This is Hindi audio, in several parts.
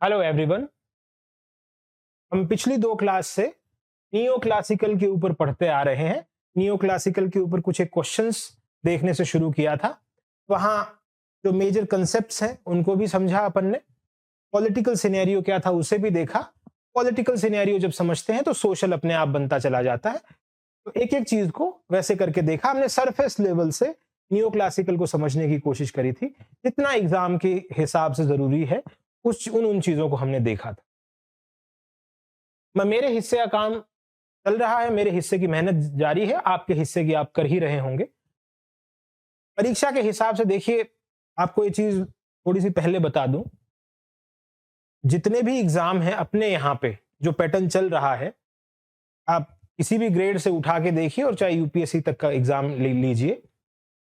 Hello everyone. हम पिछली दो क्लास से नियो क्लासिकल के ऊपर पढ़ते आ रहे हैं। नियो क्लासिकल के ऊपर कुछ एक क्वेश्चंस देखने से शुरू किया था। वहाँ जो मेजर कंसेप्ट्स हैं उनको भी समझा अपन ने। पॉलिटिकल सिनेरियो क्या था उसे भी देखा। पॉलिटिकल सिनेरियो जब समझते हैं तो सोशल अपने आप बनता चला जाता है। तो एक एक चीज को वैसे करके देखा हमने। सरफेस लेवल से नियो क्लासिकल को समझने की कोशिश करी थी, जितना एग्जाम के हिसाब से जरूरी है उस उन चीजों को हमने देखा था। मेरे हिस्से का काम चल रहा है, मेरे हिस्से की मेहनत जारी है, आपके हिस्से की आप कर ही रहे होंगे। परीक्षा के हिसाब से देखिए, आपको ये चीज थोड़ी सी पहले बता दूं, जितने भी एग्जाम हैं अपने यहाँ पे जो पैटर्न चल रहा है, आप किसी भी ग्रेड से उठा के देखिए और चाहे यूपीएससी तक का एग्जाम ले लीजिए,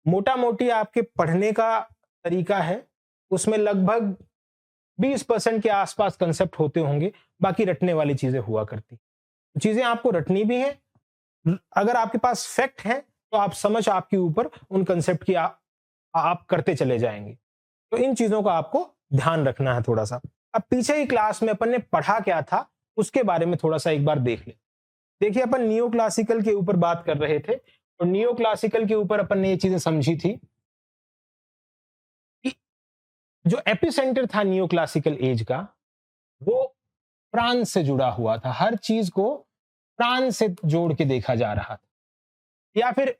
मोटा मोटी आपके पढ़ने का तरीका है उसमें लगभग 20% के आसपास कंसेप्ट होते होंगे, बाकी रटने वाली चीजें हुआ करती। चीजें आपको रटनी भी है। अगर आपके पास फैक्ट है तो आप समझ आपके ऊपर उन कंसेप्ट की आप करते चले जाएंगे। तो इन चीजों का आपको ध्यान रखना है थोड़ा सा। अब पीछे की क्लास में अपन ने पढ़ा क्या था उसके बारे में थोड़ा सा एक बार देख ले। देखिए, अपन नियो क्लासिकल के ऊपर बात कर रहे थे और नियो क्लासिकल के ऊपर अपन ने ये चीजें समझी थी कि जो एपिसेंटर था नियो क्लासिकल एज का, वो फ्रांस से जुड़ा हुआ था। हर चीज को फ्रांस से जोड़ के देखा जा रहा था। या फिर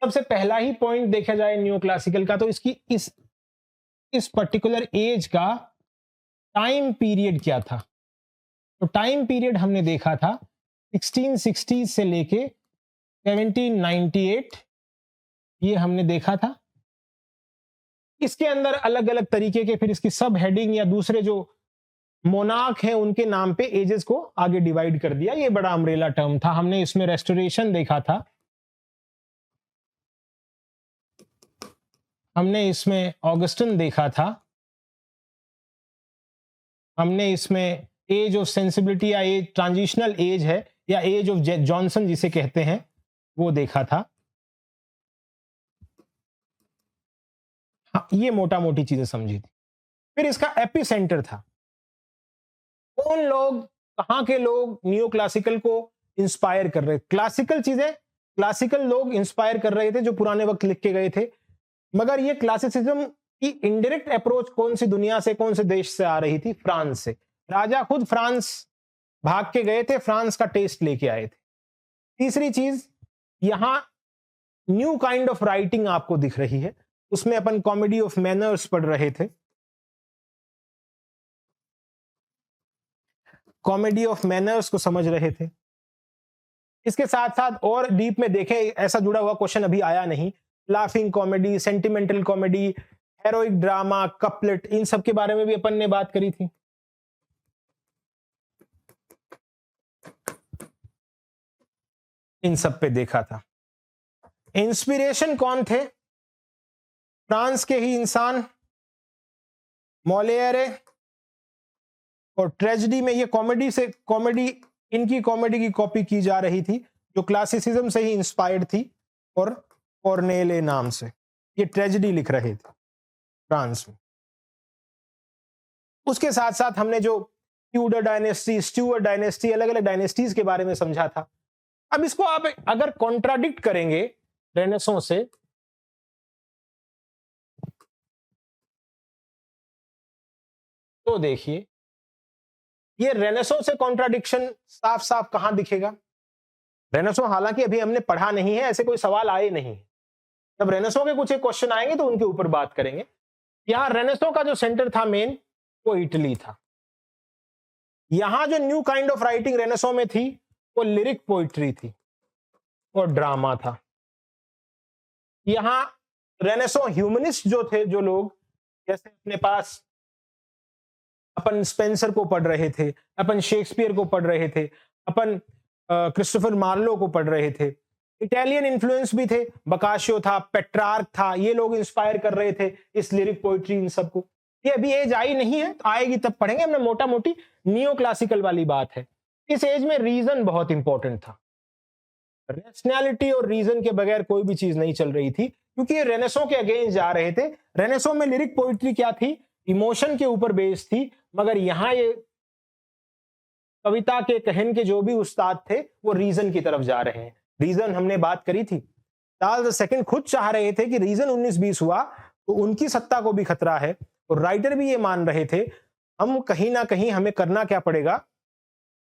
सबसे पहला ही पॉइंट देखा जाए न्यू क्लासिकल का, तो इसकी इस पर्टिकुलर एज का टाइम पीरियड क्या था। तो टाइम पीरियड हमने देखा था 1660 से लेके 1798, ये हमने देखा था। इसके अंदर अलग अलग तरीके के फिर इसकी सब हेडिंग या दूसरे जो मोनार्क है उनके नाम पे एजेस को आगे डिवाइड कर दिया। ये बड़ा अम्ब्रेला टर्म था। हमने इसमें रेस्टोरेशन देखा था, हमने इसमें ऑगस्टिन देखा था, हमने इसमें एज ऑफ सेंसिबिलिटी या एज ट्रांजिशनल एज है या एज ऑफ जॉनसन जिसे कहते हैं वो देखा था। हाँ, ये मोटा मोटी चीजें समझी थी। फिर इसका एपिसेंटर था। कौन लोग, कहाँ के लोग नियो क्लासिकल को इंस्पायर कर रहे, क्लासिकल चीजें, क्लासिकल लोग इंस्पायर कर रहे थे जो पुराने वक्त लिख के गए थे। मगर ये क्लासिसिज्म की इनडायरेक्ट अप्रोच कौन सी दुनिया से, कौन से देश से आ रही थी? फ्रांस से। राजा खुद फ्रांस भाग के गए थे, फ्रांस का टेस्ट लेके आए थे। तीसरी चीज, यहां न्यू काइंड ऑफ राइटिंग आपको दिख रही है। उसमें अपन कॉमेडी ऑफ मैनर्स पढ़ रहे थे, कॉमेडी ऑफ मैनर्स को समझ रहे थे। इसके साथ साथ और डीप में देखें, ऐसा जुड़ा हुआ क्वेश्चन अभी आया नहीं, laughing comedy, sentimental comedy, heroic drama, couplet, इन सब के बारे में भी अपन ने बात करी थी। इन सब पे देखा था। इंस्पिरेशन कौन थे? फ्रांस के ही इंसान मॉलियर। और ट्रेजेडी में ये कॉमेडी से, कॉमेडी, इनकी कॉमेडी की कॉपी की जा रही थी जो क्लासिसिज्म से ही इंस्पायर्ड थी, और कॉर्नेले नाम से ये ट्रेजेडी लिख रहे थे फ्रांस में। उसके साथ साथ हमने जो ट्यूडर डायनेस्टी, स्टुअर्ट डायनेस्टी, अलग अलग डायनेस्टीज के बारे में समझा था। अब इसको आप अगर कॉन्ट्राडिक्ट करेंगे रेनेसों से, तो देखिए ये रेनेसों से कॉन्ट्राडिक्शन साफ साफ कहां दिखेगा। रेनेसों हालांकि अभी हमने पढ़ा नहीं है, ऐसे कोई सवाल आए नहीं। जब रेनेसों के कुछ एक क्वेश्चन आएंगे तो उनके ऊपर बात करेंगे। यहां रेनेसों का जो सेंटर था मेन, वो इटली था। यहां जो न्यू काइंड ऑफ राइटिंग रेनेसों में थी वो लिरिक पोइट्री थी और ड्रामा था। यहां रेनेसों ह्यूमनिस्ट जो थे, जो लोग, जैसे अपने पास अपन स्पेंसर को पढ़ रहे थे, अपन शेक्सपियर को पढ़ रहे थे, अपन क्रिस्टोफर मार्लो को पढ़ रहे थे। इटालियन इन्फ्लुएंस भी थे, बकाशियो था, पेट्रार्क था, ये लोग इंस्पायर कर रहे थे इस लिरिक पोइट्री, इन सबको। ये अभी एज आई नहीं है, तो आएगी तब पढ़ेंगे। हमने मोटा मोटी नियो क्लासिकल वाली बात है। इस एज में रीजन बहुत इंपॉर्टेंट था। रैशनैलिटी और रीजन के बगैर कोई भी चीज नहीं चल रही थी, क्योंकि ये रेनेसों के अगेंस्ट जा रहे थे। रेनेसों में लिरिक पोइट्री क्या थी? इमोशन के ऊपर बेस्ड थी, मगर यहां ये कविता के कहन के जो भी उस्ताद थे वो रीजन की तरफ जा रहे हैं। रीजन हमने बात करी थी, चार्ल्स II खुद चाह रहे थे कि रीजन 1920 हुआ तो उनकी सत्ता को भी खतरा है, और राइटर भी ये मान रहे थे हम कहीं ना कहीं हमें करना क्या पड़ेगा,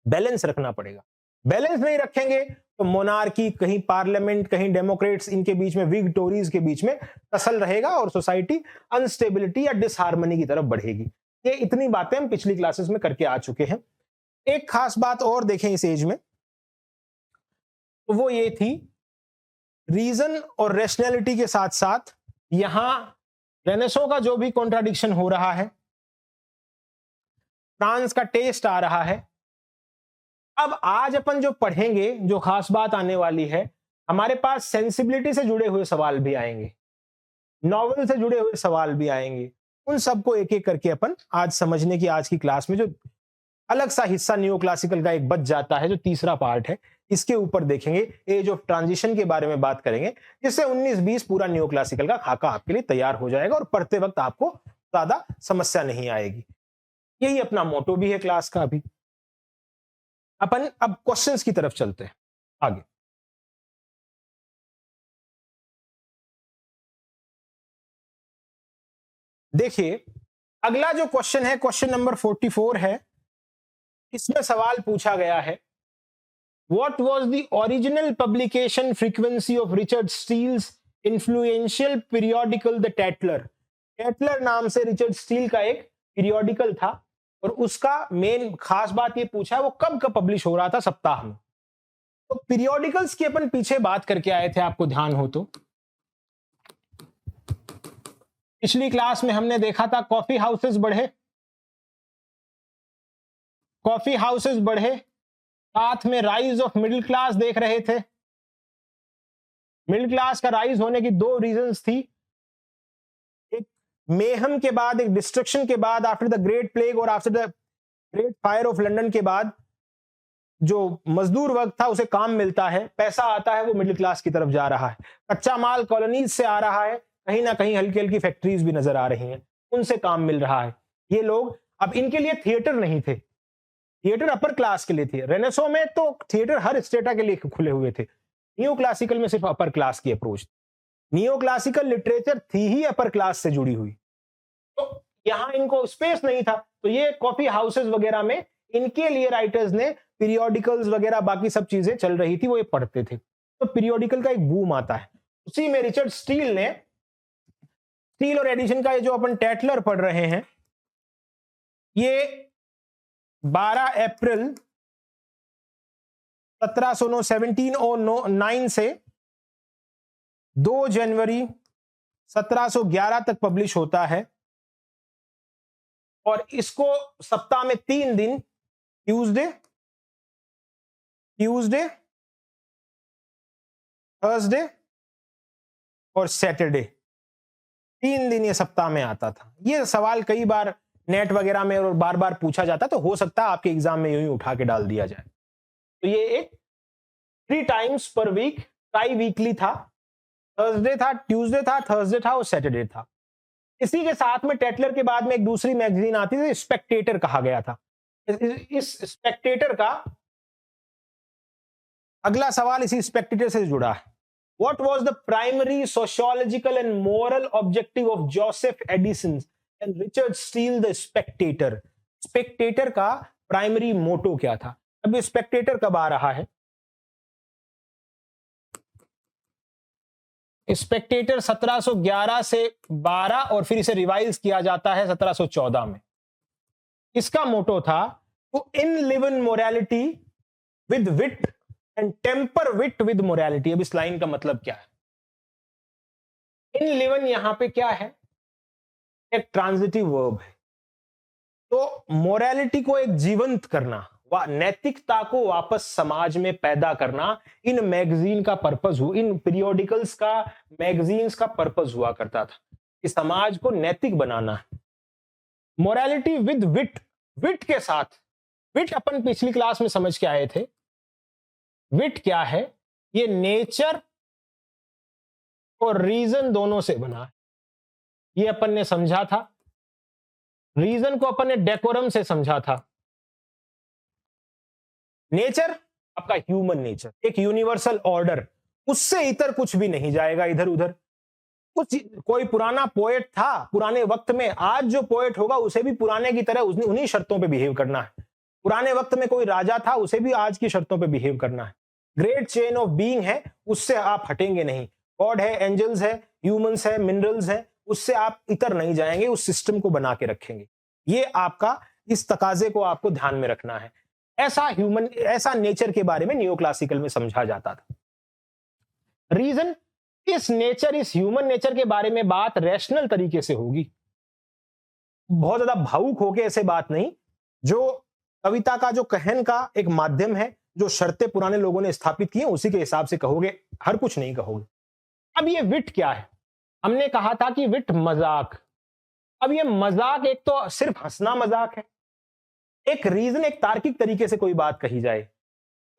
बैलेंस रखना पड़ेगा। बैलेंस नहीं रखेंगे तो मोनार्की, कहीं पार्लियामेंट, कहीं डेमोक्रेट्स, इनके बीच में, विग टोरीज के बीच में टसल रहेगा और सोसाइटी अनस्टेबिलिटी या डिसहार्मनी की तरफ बढ़ेगी। ये इतनी बातें हम पिछली क्लासेस में करके आ चुके हैं। एक खास बात और देखें इस एज में, तो वो ये थी रीजन और रैशनैलिटी के साथ साथ यहां रेनेसो का जो भी कॉन्ट्राडिक्शन हो रहा है, फ्रांस का टेस्ट आ रहा है। अब आज अपन जो पढ़ेंगे, जो खास बात आने वाली है, हमारे पास सेंसिबिलिटी से जुड़े हुए सवाल भी आएंगे, नॉवेल से जुड़े हुए सवाल भी आएंगे। उन सबको एक एक करके अपन आज समझने की, आज की क्लास में जो अलग सा हिस्सा न्यू क्लासिकल का एक बच जाता है, जो तीसरा पार्ट है, इसके ऊपर देखेंगे, एज ऑफ ट्रांजिशन के बारे में बात करेंगे, जिससे 1920 पूरा न्यू क्लासिकल का खाका आपके लिए तैयार हो जाएगा और पढ़ते वक्त आपको ज्यादा समस्या नहीं आएगी। यही अपना मोटो भी है क्लास का। अभी अपन अब क्वेश्चंस की तरफ चलते हैं आगे। देखिए, अगला जो क्वेश्चन है, क्वेश्चन नंबर 44 है। इसमें सवाल पूछा गया है, What was the original publication frequency of Richard Steele's influential periodical The Tatler? टैटलर नाम से रिचर्ड स्टील का एक पीरियोडिकल था, और उसका मेन खास बात ये पूछा है वो कब कब पब्लिश हो रहा था, सप्ताह में। तो पीरियोडिकल्स की अपन पीछे बात करके आए थे, आपको ध्यान हो तो। पिछली क्लास में हमने देखा था कॉफी हाउसेस बढ़े, कॉफी हाउसेस बढ़े, साथ में राइज ऑफ मिडिल क्लास देख रहे थे। मिडिल क्लास का राइज होने की दो रीजंस थी, एक मेहम के बाद, एक डिस्ट्रक्शन के बाद, आफ्टर द ग्रेट प्लेग और after the great fire of London के बाद जो मजदूर वर्ग था उसे काम मिलता है, पैसा आता है, वो मिडिल क्लास की तरफ जा रहा है। कच्चा माल कॉलोनीज से आ रहा है, कहीं ना कहीं हल्की हल्की फैक्ट्रीज भी नजर आ रही हैं, उनसे काम मिल रहा है। ये लोग, अब इनके लिए थिएटर नहीं थे, थिएटर अपर क्लास के लिए थे। रेनेसो में तो थिएटर हर स्टेटा के लिए खुले हुए थे, न्यू क्लासिकल में सिर्फ अपर क्लास की अप्रोच। न्यू क्लासिकल लिटरेचर थी ही अपर क्लास से जुड़ी हुई, तो यहां इनको स्पेस नहीं था, तो ये कॉफी हाउसेस वगैरह में इनके लिए राइटर्स ने पीरियोडिकल्स वगैरह, बाकी सब चीजें चल रही थी, वो ये पढ़ते थे। तो पीरियोडिकल का एक बूम आता है। उसी में रिचर्ड स्टील ने, स्टील और एडिशन का ये जो अपन टैटलर पढ़ रहे हैं, ये 12 अप्रैल 1709 से 2 जनवरी 1711 तक पब्लिश होता है, और इसको सप्ताह में 3 दिन, ट्यूसडे, थर्सडे और सैटरडे, 3 दिन ये सप्ताह में आता था। ये सवाल कई बार नेट वगैरह में और बार बार पूछा जाता, तो हो सकता है आपके एग्जाम में यूं ही उठा के डाल दिया जाए। तो ये एक 3 times per week, triweekly था। थर्सडे था, ट्यूसडे था, थर्सडे था और सैटरडे था। इसी के साथ में टैटलर के बाद में एक दूसरी मैगजीन आती थी, स्पेक्टेटर कहा गया था। इस स्पेक्टेटर का अगला सवाल इसी स्पेक्टेटर से जुड़ा है। What was the primary sociological and moral objective of Joseph Addison and Richard Steele the Spectator? Spectator का प्राइमरी मोटो क्या था? अब स्पेक्टेटर कब आ रहा है? स्पेक्टेटर 1711 से 12 और फिर इसे रिवाइज किया जाता है 1714 में। इसका मोटो था to enliven in morality with wit and temper wit with morality. अब इस लाइन का मतलब क्या है? इनलिवन यहां पे क्या है? एक ट्रांजिटिव वर्ब है। तो मोरालिटी को एक जीवंत करना, नैतिकता को वापस समाज में पैदा करना, इन मैगजीन का पर्पस हुआ, इन पीरियोडिकल्स का, मैगजीन्स का पर्पस हुआ करता था कि समाज को नैतिक बनाना है। मोरालिटी विद विट, विट के साथ, विट अपन पिछली क्लास में समझ के आए थे। विट क्या है? ये नेचर और रीजन दोनों से बना है, ये अपन ने समझा था। रीजन को अपन ने डेकोरम से समझा था। नेचर आपका ह्यूमन नेचर, एक यूनिवर्सल ऑर्डर, उससे इतर कुछ भी नहीं जाएगा इधर उधर। कुछ कोई पुराना पोएट था पुराने वक्त में, आज जो पोएट होगा उसे भी पुराने की तरह उसने उन्हीं शर्तों पे बिहेव करना है। पुराने वक्त में कोई राजा था, उसे भी आज की शर्तों पे बिहेव करना है। ग्रेट चेन ऑफ बीइंग है, उससे आप हटेंगे नहीं। गॉड है, एंजल्स है, ह्यूमंस है, मिनरल्स है, उससे आप इतर नहीं जाएंगे, उस सिस्टम को बना के रखेंगे। ये आपका, इस तकाजे को आपको ध्यान में रखना है। ऐसा नेचर के बारे में नियो क्लासिकल में समझा जाता था। रीजन, इस ह्यूमन नेचर के बारे में बात रैशनल तरीके से होगी, बहुत ज्यादा भावुक होके ऐसे बात नहीं। जो कविता का जो कहन का एक माध्यम है, जो शर्तें पुराने लोगों ने स्थापित की हैं, उसी के हिसाब से कहोगे, हर कुछ नहीं कहोगे। अब ये विट क्या है? हमने कहा था कि विट मजाक। अब ये मजाक एक तो सिर्फ हंसना मजाक है, एक रीजन, एक तार्किक तरीके से कोई बात कही जाए।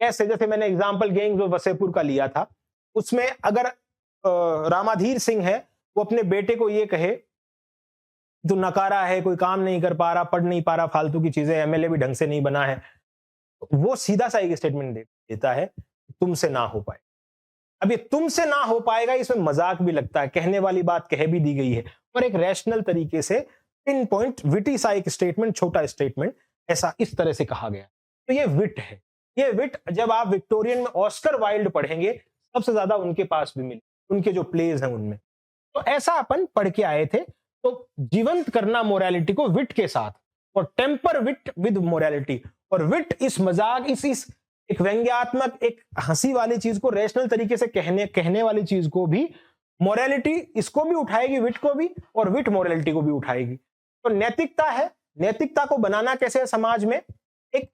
कैसे? जैसे मैंने एग्जाम्पल गैंग्स ऑफ वसेपुर का लिया था, उसमें अगर रामाधीर सिंह है, वो अपने बेटे को ये कहे तू नकारा है, कोई काम नहीं कर पा रहा, पढ़ नहीं पा रहा, फालतू की चीजें, एमएलए भी ढंग से नहीं बना है, वो सीधा सा एक स्टेटमेंट देता है, तुमसे ना हो पाए। अब ये तुमसे ना हो पाएगा, इसमें मजाक भी लगता है, कहने वाली बात कह भी दी गई है, और एक रैशनल तरीके से पिन पॉइंट विटी सा एक स्टेटमेंट, छोटा स्टेटमेंट, ऐसा इस तरह से कहा गया। तो ये विट है। ये विट जब आप विक्टोरियन में ऑस्कर वाइल्ड पढ़ेंगे, सबसे ज्यादा उनके पास भी मिले, उनके जो प्लेज हैं उनमें। तो ऐसा अपन पढ़ के आए थे। तो जीवंत करना मोरालिटी को विट के साथ, और टेम्पर विट विद मोरालिटी, और विट इस मजाक, इस एक व्यंग्यात्मक, एक हंसी वाली चीज को रैशनल तरीके से कहने वाली चीज को भी, मोरालिटी इसको भी उठाएगी, विट को भी, और विट मोरालिटी को भी उठाएगी। तो नैतिकता है, नैतिकता को बनाना कैसे है समाज में, एक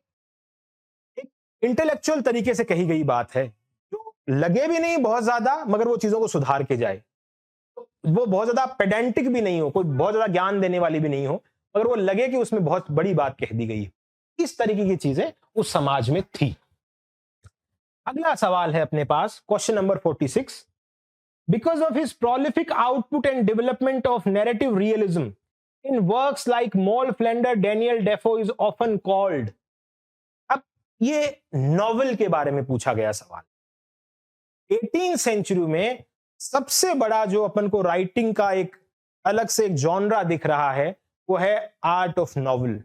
इंटेलेक्चुअल तरीके से कही गई बात है, जो लगे भी नहीं बहुत ज्यादा, मगर वो चीजों को सुधार के जाए। तो वो बहुत ज्यादा पेडेंटिक भी नहीं हो, कोई बहुत ज्यादा ज्ञान देने वाली भी नहीं हो, मगर वो लगे कि उसमें बहुत बड़ी बात कह दी गई है। इस तरीके की चीजें उस समाज में थी। अगला सवाल है अपने पास, question number 46। Because of his prolific output and development of narrative realism in works like Moll Flanders, Daniel Defoe is often called. अब ये नॉवेल के बारे में पूछा गया सवाल। 18th सेंचुरी में सबसे बड़ा जो अपन को राइटिंग का एक अलग से एक जॉनरा दिख रहा है, वो है आर्ट ऑफ नॉवेल,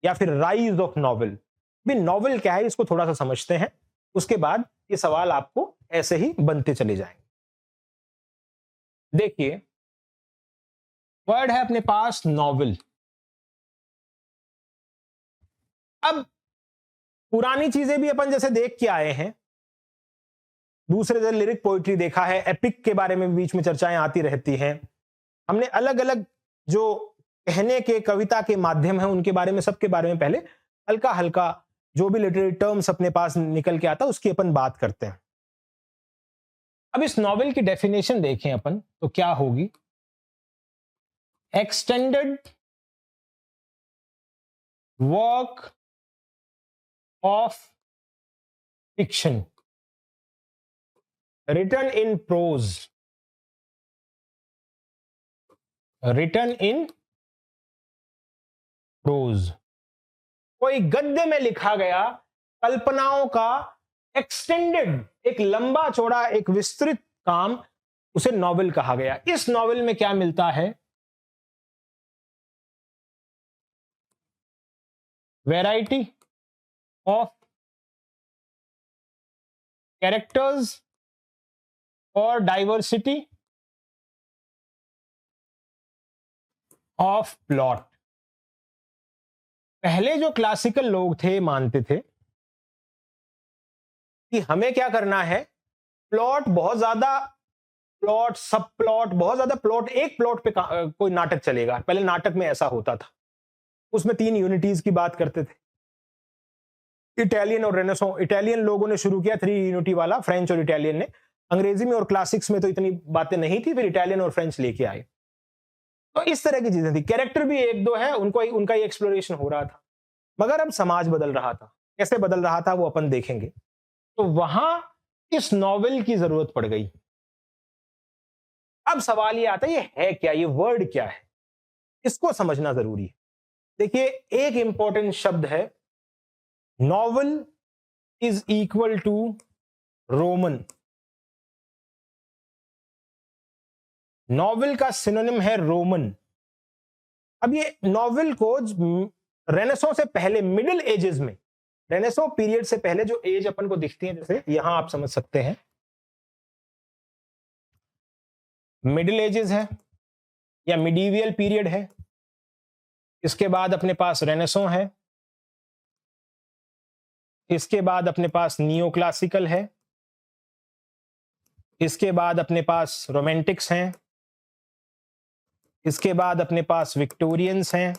या फिर राइज ऑफ नॉवेल। भी नॉवेल क्या है, इसको थोड़ा सा समझते हैं, उसके बाद ये सवाल आपको ऐसे ही बनते चले जाएंगे। देखिए, वर्ड है अपने पास नॉवेल। अब पुरानी चीजें भी अपन जैसे देख के आए हैं, दूसरे जगह लिरिक पोइट्री देखा है, एपिक के बारे में बीच में चर्चाएं आती रहती हैं। हमने अलग अलग जो कहने के, कविता के माध्यम हैं, उनके बारे में, सबके बारे में पहले हल्का हल्का जो भी लिटरेरी टर्म्स अपने पास निकल के आता उसकी अपन बात करते हैं। अब इस नॉवेल की डेफिनेशन देखें अपन तो क्या होगी? Extended work of fiction written in prose, written in prose, कोई गद्य में लिखा गया कल्पनाओं का एक्सटेंडेड, एक लंबा चौड़ा, एक विस्तृत काम, उसे नॉवेल कहा गया। इस नॉवेल में क्या मिलता है? वैरायटी ऑफ कैरेक्टर्स और डाइवर्सिटी ऑफ प्लॉट। पहले जो क्लासिकल लोग थे मानते थे कि हमें क्या करना है, प्लॉट बहुत ज्यादा, प्लॉट, सब प्लॉट, बहुत ज्यादा प्लॉट, एक प्लॉट पे कोई नाटक चलेगा। पहले नाटक में ऐसा होता था, उसमें 3 यूनिटीज की बात करते थे। इटालियन और रेनेसॉ, इटालियन लोगों ने शुरू किया 3 यूनिटी वाला, फ्रेंच और इटालियन ने। अंग्रेजी में और क्लासिक्स में तो इतनी बातें नहीं थी, फिर इटालियन और फ्रेंच लेके आए। तो इस तरह की चीजें थी। कैरेक्टर भी 1-2 है, उनका ही एक्सप्लोरेशन हो रहा था। मगर अब समाज बदल रहा था। कैसे बदल रहा था वो अपन देखेंगे। तो वहां इस नॉवेल की जरूरत पड़ गई। अब सवाल ये आता है, ये है क्या, ये वर्ड क्या है, इसको समझना जरूरी है। देखिए, एक इंपॉर्टेंट शब्द है, novel is equal to roman. Novel का सिनोनिम है रोमन। अब ये नॉवेल को रेनेसो से पहले, मिडिल एजेस में, रेनेसो पीरियड से पहले जो एज अपन को दिखती है, जैसे यहां आप समझ सकते हैं मिडिल एजेस है या मिडीवियल पीरियड है। इसके बाद अपने पास रेनेसो है, इसके बाद अपने पास नियो क्लासिकल है, इसके बाद अपने पास रोमांटिक्स हैं, इसके बाद अपने पास विक्टोरियंस हैं,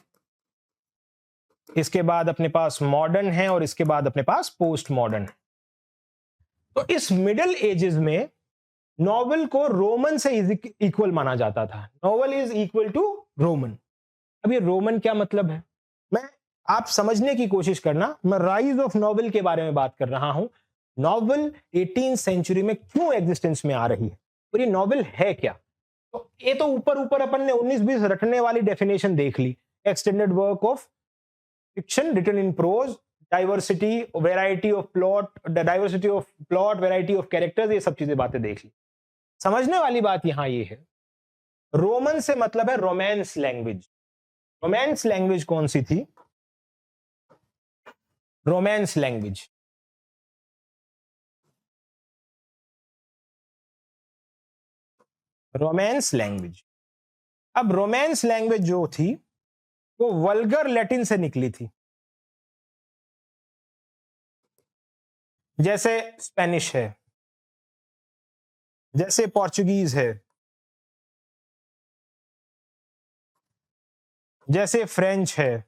इसके बाद अपने पास मॉडर्न है, और इसके बाद अपने पास पोस्ट मॉडर्न है। तो इस मिडिल एजेस में नॉवेल को रोमन से इक्वल माना जाता था। Novel is equal to roman. अब ये रोमन क्या मतलब है, मैं आप समझने की कोशिश करना। मैं राइज ऑफ नॉवेल के बारे में बात कर रहा हूं। नॉवेल 18th सेंचुरी में क्यों एग्जिस्टेंस में आ रही है और ये नॉवेल है क्या। तो ये तो ऊपर ऊपर अपन ने 19-20 रटने वाली डेफिनेशन देख ली। Extended work of fiction written in prose, diversity, variety of plot, diversity of plot, variety of characters, ये सब चीजें बातें देख ली। समझने वाली बात यहां ये है, रोमन से मतलब है रोमांस लैंग्वेज। रोमांस लैंग्वेज कौन सी थी, रोमांस लैंग्वेज रोमांस लैंग्वेज। अब रोमांस लैंग्वेज जो थी वो वल्गर लैटिन से निकली थी। जैसे स्पेनिश है, जैसे पोर्चुगीज है, जैसे फ्रेंच है,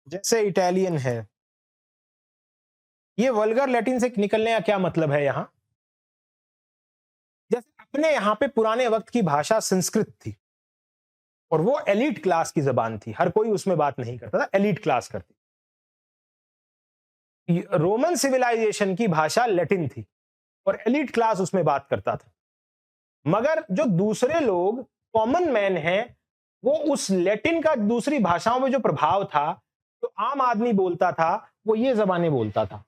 जैसे इटालियन है। ये वल्गर लैटिन से निकलने का क्या मतलब है यहां, जैसे अपने यहां पे पुराने वक्त की भाषा संस्कृत थी और वो एलीट क्लास की जबान थी, हर कोई उसमें बात नहीं करता था, एलीट क्लास करती। रोमन सिविलाइजेशन की भाषा लैटिन थी और एलीट क्लास उसमें बात करता था। मगर जो दूसरे लोग, कॉमन मैन हैं, वो उस लैटिन का दूसरी भाषाओं में जो प्रभाव था, जो आम आदमी बोलता था, वो ये जबानें बोलता था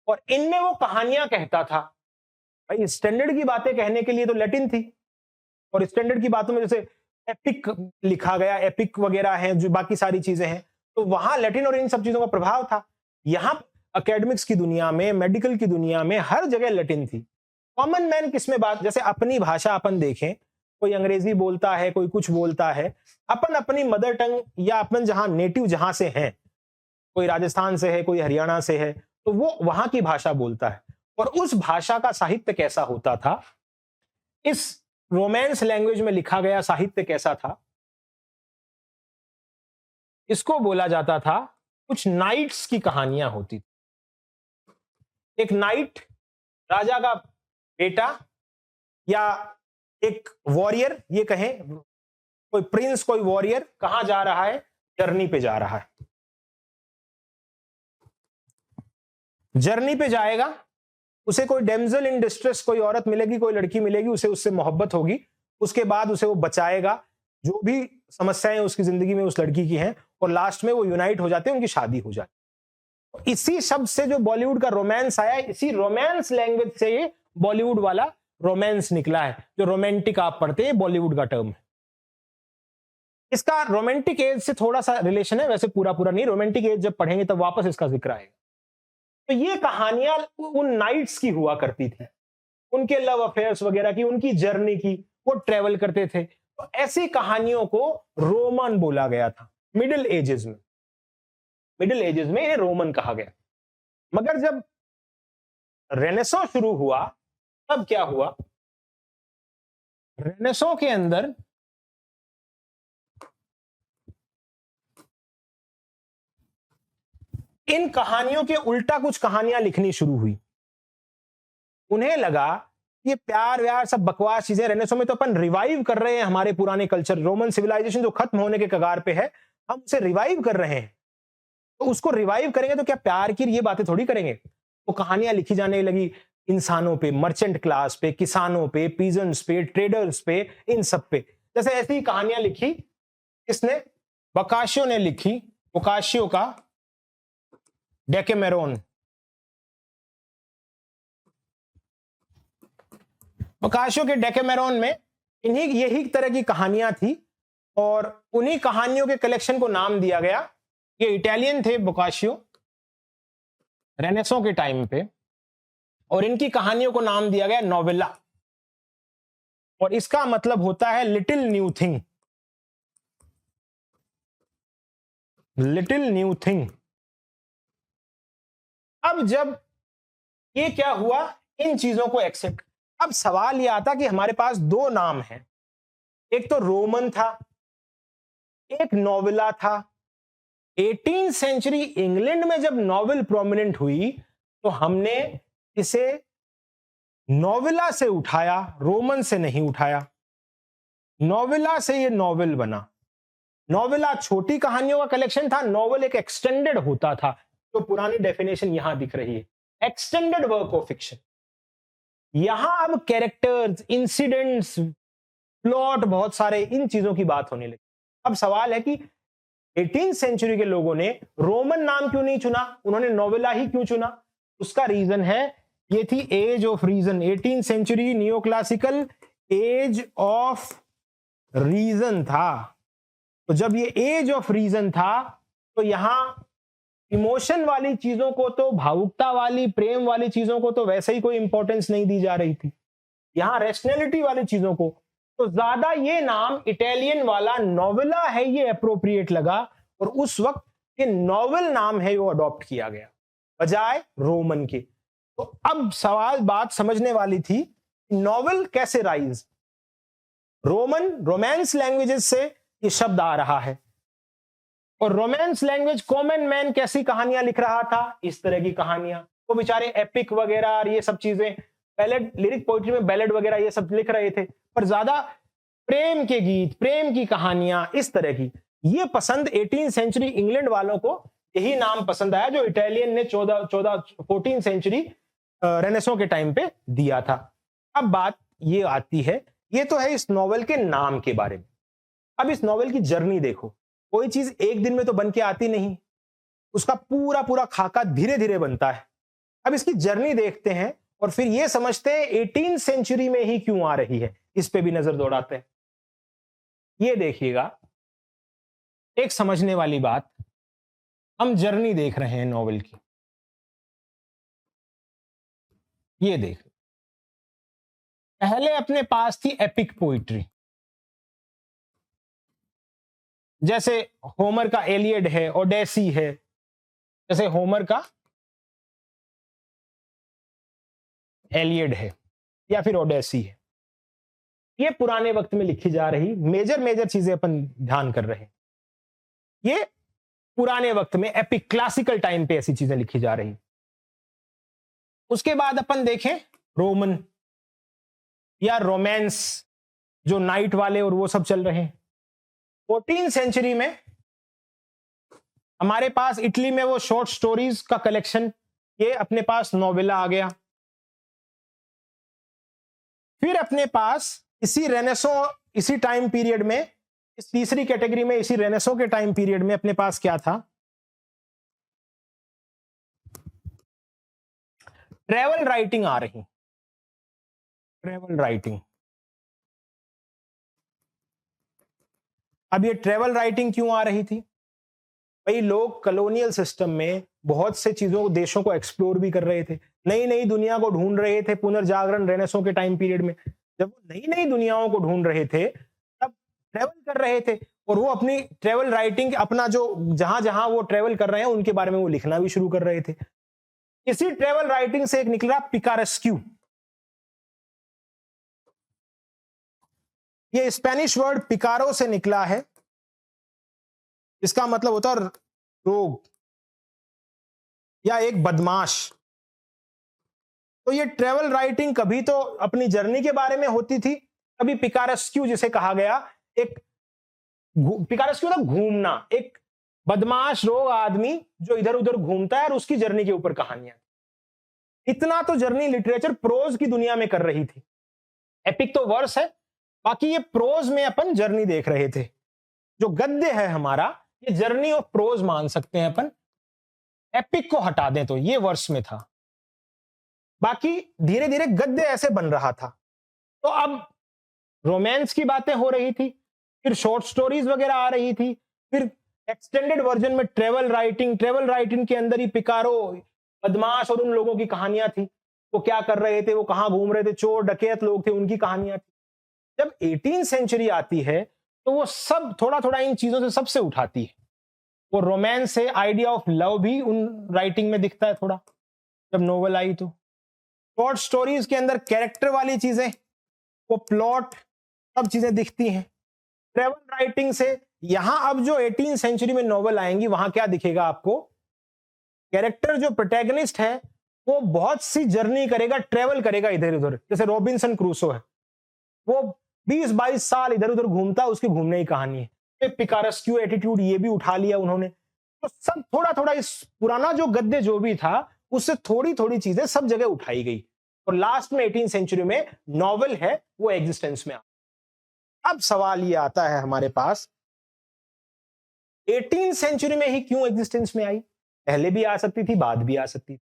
और इनमें वो कहानियां कहता था। भाई स्टैंडर्ड की बातें कहने के लिए तो लैटिन थी, और स्टैंडर्ड की बातों में जैसे एपिक लिखा गया, एपिक वगैरह है, जो बाकी सारी चीजें हैं, तो वहां लैटिन और इन सब चीजों का प्रभाव था। यहां एकेडमिक्स की दुनिया में, मेडिकल की दुनिया में हर जगह लैटिन थी। कॉमन मैन किसमें बात, जैसे अपनी भाषा अपन देखें, कोई अंग्रेजी बोलता है, कोई कुछ बोलता है, अपन अपनी मदर टंग या अपन जहां नेटिव जहां से हैं, कोई राजस्थान से है, कोई हरियाणा से है, तो वो वहां की भाषा बोलता है। और उस भाषा का साहित्य कैसा होता था, इस रोमांस लैंग्वेज में लिखा गया साहित्य कैसा था, इसको बोला जाता था, कुछ नाइट्स की कहानियां होती थी। एक नाइट, राजा का बेटा, या एक वॉरियर, ये कहें कोई प्रिंस, कोई वॉरियर कहां जा रहा है, जर्नी पे जा रहा है। जर्नी पे जाएगा, उसे कोई डेमजल इन डिस्ट्रेस, कोई औरत मिलेगी, कोई लड़की मिलेगी, उसे उससे मोहब्बत होगी, उसके बाद उसे वो बचाएगा, जो भी समस्याएं उसकी जिंदगी में उस लड़की की हैं, और लास्ट में वो यूनाइट हो जाते हैं, उनकी शादी हो जाती है। इसी शब्द से जो बॉलीवुड का रोमांस आया, इसी रोमांस लैंग्वेज से ये बॉलीवुड वाला रोमांस निकला है। जो रोमांटिक आप पढ़ते हैं, बॉलीवुड का टर्म है। इसका रोमांटिक एज से थोड़ा सा रिलेशन है, वैसे पूरा पूरा नहीं। रोमांटिक एज जब पढ़ेंगे तब वापस इसका जिक्र आएगा। तो ये कहानियां उन नाइट्स की हुआ करती थी, उनके लव अफेयर्स वगैरह की, उनकी जर्नी की, वो ट्रेवल करते थे। तो ऐसी कहानियों को रोमन बोला गया था मिडिल एजेस में। मिडिल एजेस में इन्हें रोमन कहा गया। मगर जब रेनेसो शुरू हुआ, तब क्या हुआ, रेनेसो के अंदर इन कहानियों के उल्टा कुछ कहानियां लिखनी शुरू हुई। उन्हें लगा ये प्यार व्यार सब बकवास चीजें, रेनेसो में तो अपन रिवाइव कर रहे हैं हमारे पुराने कल्चर, रोमन सिविलाइजेशन जो खत्म होने के कगार पे है, हम उसे रिवाइव कर रहे हैं। तो उसको रिवाइव करेंगे तो क्या प्यार की ये बातें थोड़ी करेंगे। वो कहानियां लिखी जाने लगी इंसानों पे, मर्चेंट क्लास पे, किसानों पे, पीजेंट्स पे, ट्रेडर्स पे, इन सब पे। जैसे ऐसी कहानियां लिखी इसने बोकाशियो ने लिखी, बोकाशियो का डेकेमेरोन। बोकाशियो के डेकेमेरोन में इन्हीं यही तरह की कहानियां थी और उन्हीं कहानियों के कलेक्शन को नाम दिया गया। ये इटालियन थे बोकाशियो, रेनेसो के टाइम पे, और इनकी कहानियों को नाम दिया गया नोवेला, और इसका मतलब होता है little new thing. Little new thing. अब जब ये क्या हुआ, इन चीजों को एक्सेप्ट, अब सवाल यह आता कि हमारे पास दो नाम हैं, एक तो रोमन था, एक नोवेला था। 18वीं सेंचुरी इंग्लैंड में जब नॉवेल प्रोमिनेंट हुई तो हमने इसे नोवेला से उठाया, रोमन से नहीं उठाया। नोवेला से ये नॉवेल बना। नोवेला छोटी कहानियों का कलेक्शन था, नॉवेल एक एक्सटेंडेड होता था। तो पुरानी डेफिनेशन यहां दिख रही है, एक्सटेंडेड वर्क ऑफ फिक्शन। यहां अब कैरेक्टर्स, इंसिडेंट्स, प्लॉट, बहुत सारे इन चीजों की बात होने लगी। अब सवाल है कि 18वीं सेंचुरी के लोगों ने रोमन नाम क्यों नहीं चुना, उन्होंने नोवेला ही क्यों चुना? उसका रीजन है, ये थी एज ऑफ रीजन। 18वीं century neo classical age of reason था। तो जब ये एज ऑफ रीजन था तो यहां इमोशन वाली चीजों को, तो भावुकता वाली, प्रेम वाली चीजों को तो वैसे ही कोई इंपॉर्टेंस नहीं दी जा रही थी। यहां रैशनैलिटी वाली चीजों को तो ज्यादा ये नाम इटालियन वाला नोवेला है ये अप्रोप्रिएट लगा, और उस वक्त ये नॉवेल नाम है वो अडॉप्ट किया गया बजाय रोमन के। तो अब सवाल, बात समझने वाली थी, नॉवेल कैसे राइज? रोमन, रोमांस लैंग्वेजेस से ये शब्द आ रहा है, और रोमांस लैंग्वेज कॉमन मैन कैसी कहानियां लिख रहा था? इस तरह की कहानियां। वो बेचारे एपिक वगैरह और ये सब चीजें, बैलेड, लिरिक पोइट्री में बैलेड वगैरह ये सब लिख रहे थे, पर ज्यादा प्रेम के गीत, प्रेम की कहानियां, इस तरह की। ये पसंद 18वीं सेंचुरी इंग्लैंड वालों को यही नाम पसंद आया जो इटालियन ने 14वीं सेंचुरी रेनेसो के टाइम पे दिया था। अब बात ये आती है, ये तो है इस नॉवेल के नाम के बारे में। अब इस नॉवेल की जर्नी देखो। कोई चीज एक दिन में तो बन के आती नहीं, उसका पूरा पूरा खाका धीरे धीरे बनता है। अब इसकी जर्नी देखते हैं और फिर ये समझते हैं 18वीं सेंचुरी में ही क्यों आ रही है, इस पे भी नजर दौड़ाते हैं। ये देखिएगा, एक समझने वाली बात, हम जर्नी देख रहे हैं नॉवेल की। ये देख, पहले अपने पास थी एपिक पोइट्री, जैसे होमर का एलियड है, ओडेसी है, जैसे होमर का एलियड है या फिर ओडेसी है। ये पुराने वक्त में लिखी जा रही मेजर मेजर चीजें अपन ध्यान कर रहे हैं। ये पुराने वक्त में एपिक क्लासिकल टाइम पे ऐसी चीजें लिखी जा रही। उसके बाद अपन देखें रोमन या रोमांस, जो नाइट वाले और वो सब चल रहे हैं। 14वीं सेंचुरी में हमारे पास इटली में वो शॉर्ट स्टोरीज का कलेक्शन, ये अपने पास नोवेला आ गया। फिर अपने पास इसी रेनेसो, इसी टाइम पीरियड में, इस तीसरी कैटेगरी में, इसी रेनेसो के टाइम पीरियड में अपने पास क्या था? ट्रेवल राइटिंग आ रही। Travel writing. अब ये ट्रेवल राइटिंग क्यों आ रही थी? भाई लोग कॉलोनियल सिस्टम में बहुत से चीजों, देशों को एक्सप्लोर भी कर रहे थे, नई नई दुनिया को ढूंढ रहे थे। पुनर्जागरण रेनेसो के टाइम पीरियड में जब वो नई नई दुनियाओं को ढूंढ रहे थे, तब ट्रेवल कर रहे थे, और वो अपनी ट्रेवल राइटिंग, अपना जो जहां जहां वो ट्रेवल कर रहे हैं उनके बारे में वो लिखना भी शुरू कर रहे थे। इसी ट्रेवल राइटिंग से एक निकला पिकारेस्क्यू। ये स्पेनिश वर्ड पिकारो से निकला है, इसका मतलब होता है रोग या एक बदमाश। तो ये ट्रेवल राइटिंग कभी तो अपनी जर्नी के बारे में होती थी, कभी पिकारेस्क्यू जिसे कहा गया, एक पिकारेस्क्यू ना घूमना, एक बदमाश रोग आदमी जो इधर उधर घूमता है और उसकी जर्नी के ऊपर कहानियां। इतना तो जर्नी लिटरेचर प्रोज की दुनिया में कर रही थी। एपिक तो वर्स है, बाकी ये प्रोज में अपन जर्नी देख रहे थे। जो गद्य है हमारा, ये जर्नी ऑफ प्रोज मान सकते हैं अपन। एपिक को हटा दें तो ये वर्ष में था, बाकी धीरे धीरे गद्य ऐसे बन रहा था। तो अब रोमांस की बातें हो रही थी, फिर शॉर्ट स्टोरीज वगैरह आ रही थी, फिर एक्सटेंडेड वर्जन में ट्रेवल राइटिंग के अंदर ही पिकारो, बदमाश और उन लोगों की कहानियां थी, वो क्या कर रहे थे, वो कहां घूम रहे थे, चोर डकैत लोग थे, उनकी कहानियां थी। जब 18 सेंचुरी आती है तो वो सब थोड़ा थोड़ा इन चीजों से सबसे उठाती है। वो रोमांस है, आइडिया ऑफ लव भी उन राइटिंग में दिखता है थोड़ा, जब नोवेल आई तो शॉर्ट स्टोरीज के अंदर कैरेक्टर वाली चीजें, वो प्लॉट, सब चीजें दिखती हैं। ट्रेवल राइटिंग से यहां अब जो 18 सेंचुरी में नॉवल आएंगी वहां क्या दिखेगा आपको, कैरेक्टर जो प्रोटैगनिस्ट है वो बहुत सी जर्नी करेगा, ट्रेवल करेगा इधर उधर। जैसे रॉबिन्सन क्रूसो है, वो 20-22 साल इधर उधर घूमता है, उसकी घूमने की कहानी है। पिकारेस्क्यू एटीट्यूड ये भी उठा लिया उन्होंने। तो सब थोड़ा थोड़ा इस पुराना जो गद्य जो भी था उससे थोड़ी थोड़ी चीजें सब जगह उठाई गई, और लास्ट में 18 सेंचुरी में नॉवल है वो एग्जिस्टेंस में आ। अब सवाल ये आता है हमारे पास, 18 सेंचुरी में ही क्यों एग्जिस्टेंस में आई? पहले भी आ सकती थी, बाद भी आ सकती थी।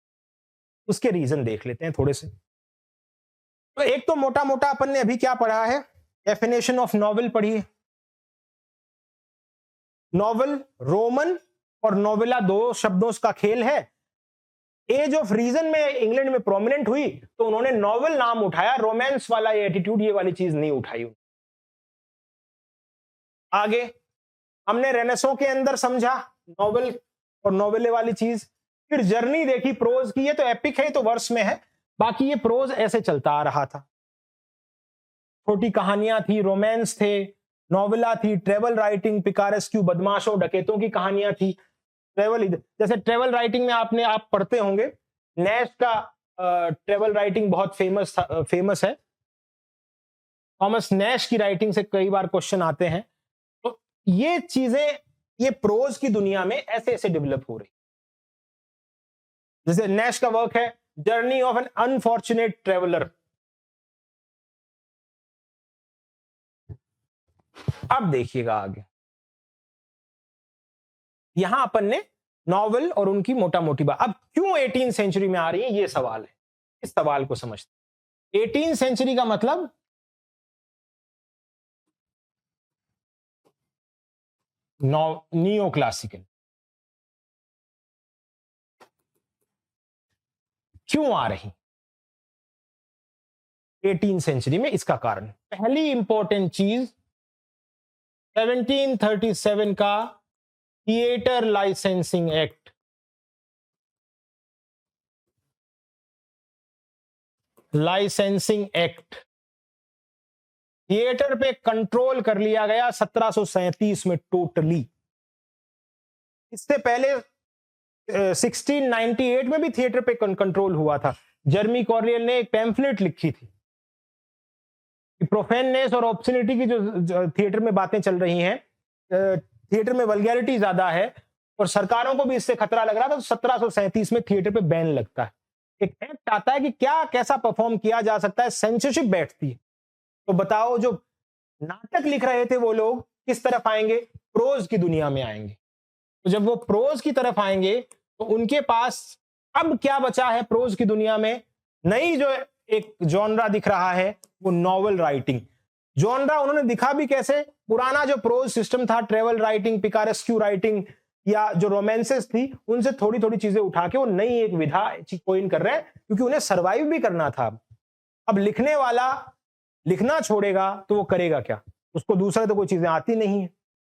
उसके रीजन देख लेते हैं थोड़े से। तो एक तो मोटा मोटा अपन ने अभी क्या पढ़ा है, डेफिनेशन ऑफ नॉवल पढ़ी है। नॉवल रोमन और नोवेला दो शब्दों का खेल है। एज ऑफ रीजन में इंग्लैंड में प्रोमिनेंट हुई तो उन्होंने नॉवल नाम उठाया, रोमांस वाला ये एटीट्यूड, ये वाली चीज नहीं उठाई। आगे हमने रेनेसो के अंदर समझा नॉवल और नोवेले वाली चीज, फिर जर्नी देखी प्रोज की, ये तो एपिक है तो वर्ष में है, बाकी ये प्रोज ऐसे चलता आ रहा था। छोटी कहानियां थी, रोमांस थे, नोवेला थी, ट्रेवल राइटिंग, पिकारेस्क्यू बदमाशों डकैतों की कहानियां थी। ट्रेवल, जैसे ट्रेवल राइटिंग में आप पढ़ते होंगे, नैश का ट्रेवल राइटिंग बहुत फेमस है। थॉमस नैश की राइटिंग से कई बार क्वेश्चन आते हैं। तो ये चीजें, ये प्रोज की दुनिया में ऐसे ऐसे डेवलप हो रही। जैसे नैश का वर्क है journey of an unfortunate traveller. अब देखिएगा आगे, यहां अपन ने नॉवल और उनकी मोटा मोटी बात, अब क्यों 18 सेंचुरी में आ रही है ये सवाल है। इस सवाल को समझते, 18 सेंचुरी का मतलब नियो क्लासिकल। क्यों आ रही 18 सेंचुरी में? इसका कारण, पहली इंपॉर्टेंट चीज 1737 का theatre licensing act. Licensing act, theatre पे कंट्रोल कर लिया गया 1737 में टोटली। इससे पहले 1698 में भी थिएटर पे कंट्रोल हुआ था। जर्मी कॉर्लियल ने एक पैम्फलेट लिखी थी कि प्रोफेननेस और ऑब्सनिटी की जो थिएटर में बातें चल रही हैं, थिएटर में वल्गैरिटी ज्यादा है और सरकारों को भी इससे खतरा लग रहा था, तो 1737 में थिएटर पे बैन लगता है। एक एक्ट आता है कि क्या कैसा परफॉर्म किया जा सकता है, सेंसरशिप बैठती है। तो बताओ, जो नाटक लिख रहे थे वो लोग किस तरफ आएंगे? प्रोज की दुनिया में आएंगे। तो जब वो प्रोज की तरफ आएंगे तो उनके पास अब क्या बचा है प्रोज की दुनिया में? नई जो एक जॉनरा दिख रहा है वो नॉवल राइटिंग जॉनरा। उन्होंने दिखा भी कैसे? पुराना जो प्रोज सिस्टम था, ट्रेवल राइटिंग, पिकारेस्क्यू राइटिंग या जो रोमांसेस थी, उनसे थोड़ी थोड़ी चीजें उठा के वो नई एक विधा कोइन कर रहे हैं, क्योंकि उन्हें सरवाइव भी करना था। अब लिखने वाला लिखना छोड़ेगा तो वो करेगा क्या? उसको दूसरे तो कोई चीजें आती नहीं है।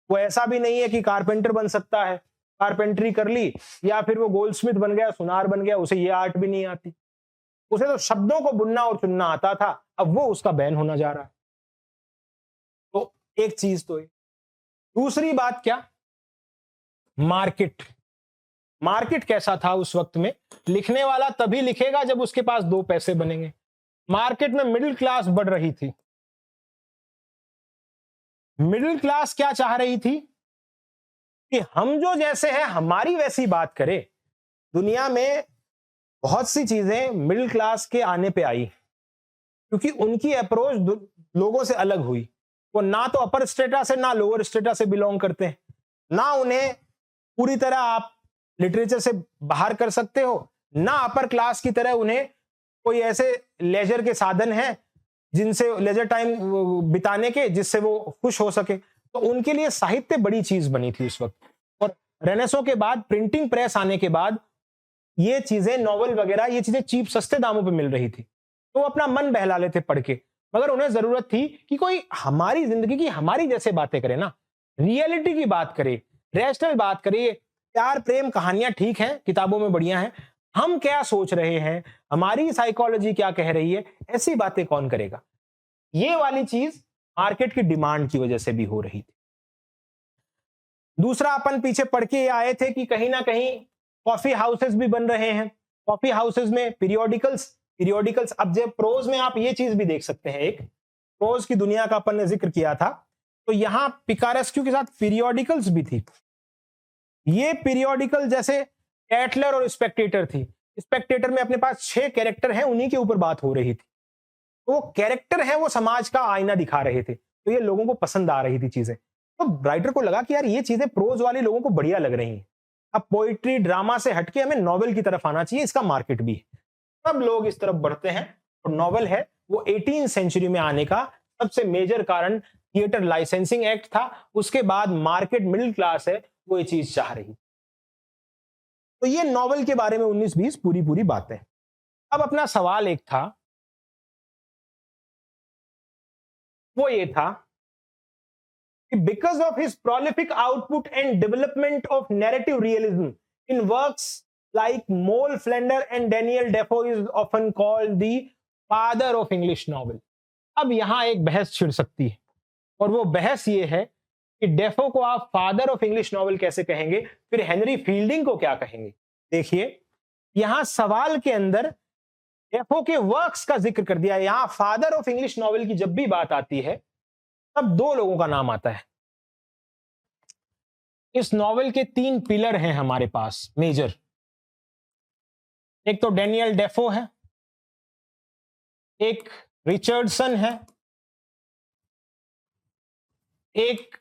वो ऐसा भी नहीं है कि कारपेंटर बन सकता है, कारपेंटरी कर ली, या फिर वो गोल्डस्मिथ बन गया, सुनार बन गया, उसे ये आर्ट भी नहीं आती। उसे तो शब्दों को बुनना और चुनना आता था, अब वो उसका बैन होना जा रहा है। तो एक चीज तो है। दूसरी बात क्या? मार्केट। मार्केट कैसा था उस वक्त में? लिखने वाला तभी लिखेगा जब उसके पास दो पैसे बनेंगे। मार्केट में मिडिल क्लास बढ़ रही थी। मिडिल क्लास क्या चाह रही थी कि हम जो जैसे हैं हमारी वैसी बात करें। दुनिया में बहुत सी चीजें मिडिल क्लास के आने पे आई, क्योंकि उनकी अप्रोच लोगों से अलग हुई। वो ना तो अपर स्टेटा से ना लोअर स्टेटा से बिलोंग करते हैं, ना उन्हें पूरी तरह आप लिटरेचर से बाहर कर सकते हो, ना अपर क्लास की तरह उन्हें कोई ऐसे लेजर के साधन हैं जिनसे लेजर टाइम बिताने के जिससे वो खुश हो सके। तो उनके लिए साहित्य बड़ी चीज बनी थी उस वक्त। और रेनेसो के बाद प्रिंटिंग प्रेस आने के बाद ये चीजें, नॉवल वगैरह, ये चीजें चीप सस्ते दामों पे मिल रही थी, तो वो अपना मन बहला लेते पढ़ के। मगर उन्हें जरूरत थी कि कोई हमारी जिंदगी की हमारी जैसे बातें करे ना, रियलिटी की बात करे, रैशनल बात करे। प्यार प्रेम कहानियां ठीक है, किताबों में बढ़िया है, हम क्या सोच रहे हैं, हमारी साइकोलॉजी क्या कह रही है, ऐसी बातें कौन करेगा। ये वाली चीज मार्केट की डिमांड की वजह से भी हो रही थी। दूसरा, अपन पीछे पढ़ के आए थे कि कहीं ना कहीं कॉफी हाउसेस भी बन रहे हैं। कॉफी हाउसेस में पीरियोडिकल्स अब जब प्रोज में आप ये चीज भी देख सकते हैं, एक प्रोज की दुनिया का अपन ने जिक्र किया था, तो यहां पिकारेस्क्यू के साथ पीरियोडिकल्स भी थी। ये पीरियोडिकल जैसे एटलर और स्पेक्टेटर थी। स्पेक्टेटर में अपने पास 6 कैरेक्टर हैं, उन्हीं के ऊपर बात हो रही थी। तो वो कैरेक्टर है, वो समाज का आईना दिखा रहे थे, तो ये लोगों को पसंद आ रही थी चीजें। तो राइटर को लगा कि यार ये चीजें प्रोज वाली लोगों को बढ़िया लग रही हैं, अब पोइट्री ड्रामा से हटके हमें नॉवेल की तरफ आना चाहिए, इसका मार्केट भी है। सब लोग इस तरफ बढ़ते हैं। और नॉवेल है वो 18वीं सेंचुरी में आने का सबसे मेजर कारण थिएटर लाइसेंसिंग एक्ट था। उसके बाद मार्केट मिडिल क्लास है, वो ये चीज चाह रही। तो ये नॉवेल के बारे में 19-20 पूरी बातें। अब अपना सवाल एक था, वो ये था कि because of his prolific output and development of narrative realism in works like Moll Flender and Daniel Defoe is often called the father of English novel। अब यहां एक बहस छिड़ सकती है, और वो बहस ये है कि डेफो को आप फादर ऑफ इंग्लिश नॉवल कैसे कहेंगे, फिर हेनरी फील्डिंग को क्या कहेंगे। देखिए, यहां सवाल के अंदर डेफो के वर्क्स का जिक्र कर दिया है। यहां फादर ऑफ इंग्लिश नॉवल की जब भी बात आती है, तब 2 लोगों का नाम आता है। इस नॉवल के 3 पिलर हैं हमारे पास मेजर। एक तो डेनियल डेफो है, एक रिचर्डसन है, एक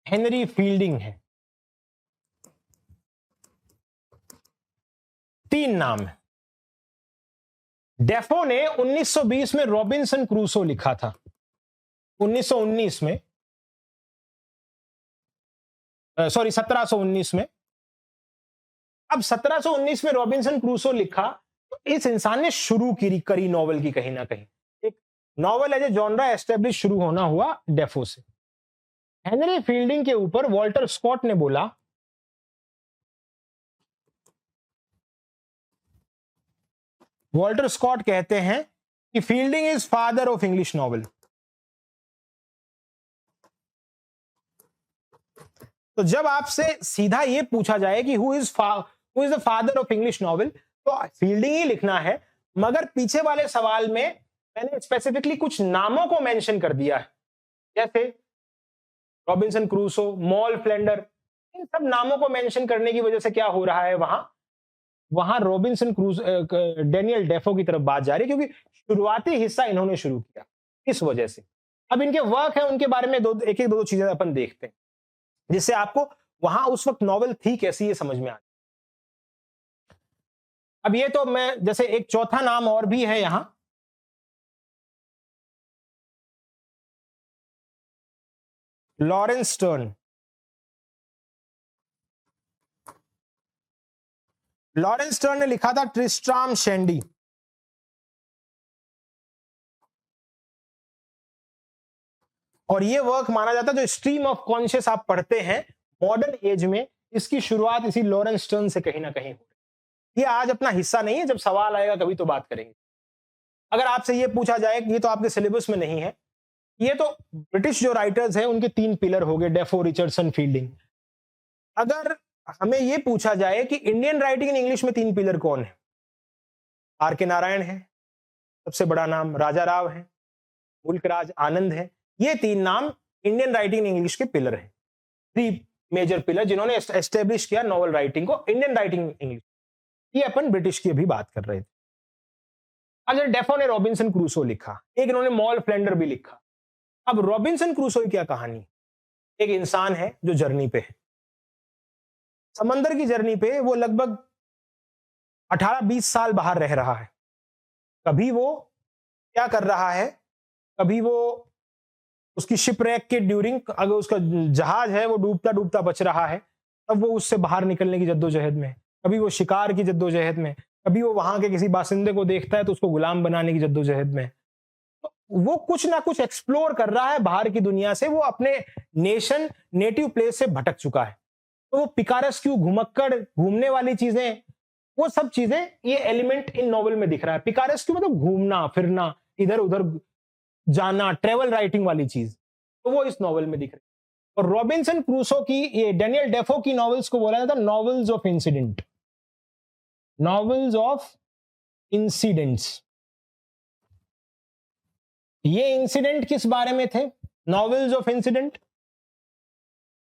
हेनरी फील्डिंग है। 3 नाम है। डेफो ने 1920 में रॉबिन्सन क्रूसो लिखा था। 1919 में, सॉरी 1719 में। अब 1719 में रॉबिन्सन क्रूसो लिखा, तो इस इंसान ने शुरू करी नॉवल की कहीं ना कहीं। एक novel as a genre establish शुरू होना हुआ डेफो से। हेनरी फील्डिंग के ऊपर वॉल्टर स्कॉट ने बोला, वॉल्टर स्कॉट कहते हैं कि fielding is father of English novel. तो जब आपसे सीधा ये पूछा जाए कि who is the father of English novel, तो फील्डिंग ही लिखना है। मगर पीछे वाले सवाल में मैंने स्पेसिफिकली कुछ नामों को मेंशन कर दिया है, जैसे रॉबिन्सन क्रूसो, मॉल फ्लेंडर। इन सब नामों को मेंशन करने की वजह से क्या हो रहा है, वहां रॉबिन्सन क्रूसो, डेनियल डेफो की तरफ बात जा रही है, क्योंकि शुरुआती हिस्सा इन्होंने शुरू किया, इस वजह से। अब इनके वर्क है, उनके बारे में एक एक दो चीजें अपन देखते हैं, जिससे आपको वहां उस वक्त नॉवेल थी कैसी ये समझ में आ। अब ये तो मैं, जैसे एक चौथा नाम और भी है यहां, लॉरेंस स्टर्न। लॉरेंस स्टर्न ने लिखा था ट्रिस्ट्राम शैंडी। और ये वर्क माना जाता है, जो स्ट्रीम ऑफ कॉन्शियस आप पढ़ते हैं मॉडर्न एज में, इसकी शुरुआत इसी लॉरेंस स्टर्न से कहीं ना कहीं हो रही। ये आज अपना हिस्सा नहीं है, जब सवाल आएगा कभी तो बात करेंगे। अगर आपसे ये पूछा जाए, ये तो आपके सिलेबस में नहीं है, ये तो ब्रिटिश जो राइटर्स हैं उनके 3 पिलर हो गए, डेफो, रिचर्डसन, फील्डिंग। अगर हमें ये पूछा जाए कि इंडियन राइटिंग इन इंग्लिश में 3 पिलर कौन है, आर के नारायण है सबसे बड़ा नाम, राजा राव है, मुल्कराज आनंद है। ये 3 नाम इंडियन राइटिंग इन इंग्लिश के पिलर हैं, 3 मेजर पिलर जिन्होंने एस्टेब्लिश किया नॉवल राइटिंग को, इंडियन राइटिंग इंग्लिश। ये अपन ब्रिटिश की अभी बात कर रहे थे। अच्छा, डेफो ने रॉबिन्सन क्रूसो लिखा, एक इन्होंने मॉल फ्लेंडर भी लिखा। अब रॉबिन्सन क्रूसो की क्या कहानी? एक इंसान है जो जर्नी पे है, समंदर की जर्नी पे वो लगभग 18-20 साल बाहर रह रहा है। कभी वो क्या कर रहा है, कभी वो उसकी शिपरैक के ड्यूरिंग, अगर उसका जहाज है वो डूबता डूबता बच रहा है, तब वो उससे बाहर निकलने की जद्दोजहद में है। कभी वो शिकार की जद्दोजहद में, कभी वो वहां के किसी बासिंदे को देखता है तो उसको गुलाम बनाने की जद्दोजहद में। तो वो कुछ ना कुछ एक्सप्लोर कर रहा है बाहर की दुनिया से, वो अपने नेटिव प्लेस से भटक चुका है। तो वो पिकारेस्क्यू, घुमक्कड़, घूमने वाली चीजें, वो सब चीजें, ये एलिमेंट इन नॉवल में दिख रहा है। पिकारेस्क्यू मतलब घूमना फिरना, इधर उधर जाना, ट्रेवल राइटिंग वाली चीज, तो वो इस नॉवल में दिख रही है। और रॉबिन्सन क्रूसो की, ये डेनियल डेफो की नॉवेल्स को बोला जाता है novels of incident, novels of incidents. ये इंसिडेंट किस बारे में थे? Novels of incident.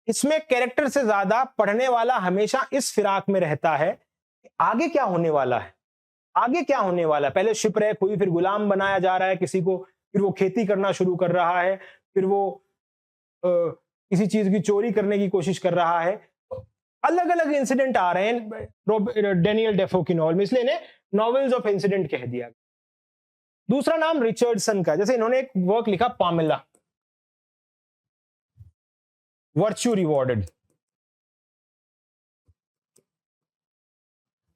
इसमें कैरेक्टर से ज्यादा पढ़ने वाला हमेशा इस फिराक में रहता है कि आगे क्या होने वाला है, आगे क्या होने वाला है। पहले शिपरैक हुई, फिर गुलाम बनाया जा रहा है किसी को, फिर वो खेती करना शुरू कर रहा है, फिर वो किसी चीज की चोरी करने की कोशिश कर रहा है। तो अलग अलग इंसिडेंट आ रहे हैं डेनियल डेफो की नॉवल में, इसलिए इन्हें नॉवेल्स ऑफ इंसिडेंट कह दिया। दूसरा नाम रिचर्डसन का, जैसे इन्होंने एक वर्क लिखा पामेला, वर्च्यू रिवॉर्डेड,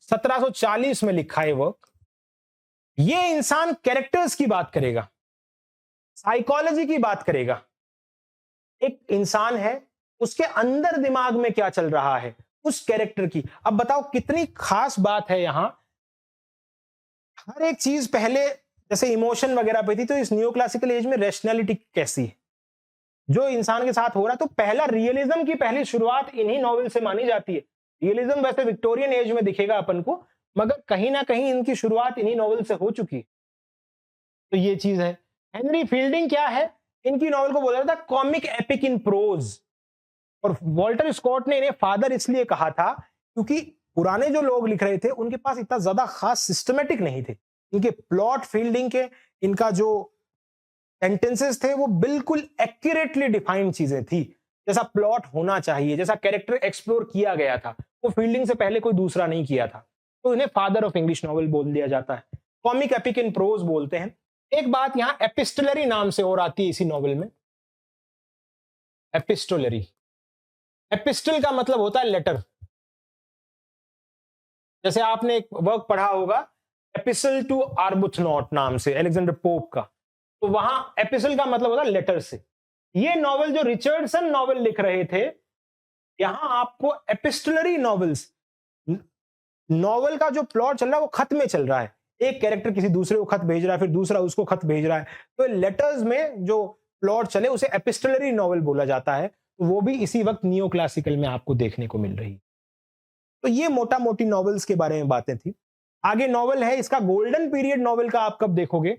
1740 में लिखा है वर्क। ये इंसान कैरेक्टर्स की बात करेगा, साइकोलॉजी की बात करेगा। एक इंसान है, उसके अंदर दिमाग में क्या चल रहा है उस कैरेक्टर की। अब बताओ कितनी खास बात है यहां। हर एक चीज पहले जैसे इमोशन वगैरह पे थी, तो इस न्यू क्लासिकल एज में रैशनैलिटी कैसी है, जो इंसान के साथ हो रहा है। तो पहला रियलिज्म की पहली शुरुआत इन्हीं नॉवेल से मानी जाती है। रियलिज्म वैसे विक्टोरियन एज में दिखेगा अपन को, मगर कहीं ना कहीं इनकी शुरुआत इन्हीं नॉवेल से हो चुकी है। तो ये चीज है। हेनरी फील्डिंग क्या है, इनकी नॉवेल को बोला जाता है कॉमिक एपिक इन प्रोज। और वॉल्टर स्कॉट ने इन्हें फादर इसलिए कहा था क्योंकि पुराने जो लोग लिख रहे थे उनके पास इतना ज्यादा खास सिस्टमेटिक नहीं थे। इनके प्लॉट फील्डिंग के, इनका जो सेंटेंसेस थे वो बिल्कुल एक्यूरेटली डिफाइंड चीजें थी, जैसा प्लॉट होना चाहिए, जैसा कैरेक्टर एक्सप्लोर किया गया था, वो फील्डिंग से पहले कोई दूसरा नहीं किया था। तो इन्हें फादर ऑफ इंग्लिश नॉवेल बोल दिया जाता है। कॉमिक एपिक इन प्रोज बोलते हैं। एक बात यहां एपिस्टलरी नाम से और आती है इसी नॉवेल में, एपिस्टोलरी। एपिस्टल का मतलब होता है लेटर। जैसे आपने एक वर्क पढ़ा होगा एपिसल टू आर्बुथनॉट नाम से, अलेक्जेंडर पोप का, तो वहां एपिसल का मतलब होता है लेटर से। ये नॉवेल जो रिचर्डसन नॉवेल लिख रहे थे, यहां आपको एपिस्टलरी नॉवेल्स, नॉवेल का जो प्लॉट चल रहा है वो खत में चल रहा है। एक कैरेक्टर किसी दूसरे को खत भेज रहा है, फिर दूसरा उसको खत भेज रहा है। तो लेटर्स में जो प्लॉट चले उसे एपिस्टलरी नॉवेल बोला जाता है। वो भी इसी वक्त नियो क्लासिकल में आपको देखने को मिल रही है। तो ये मोटा मोटी नॉवेल्स के बारे में बातें थी। आगे नॉवेल है इसका गोल्डन पीरियड। नॉवेल का आप कब देखोगे?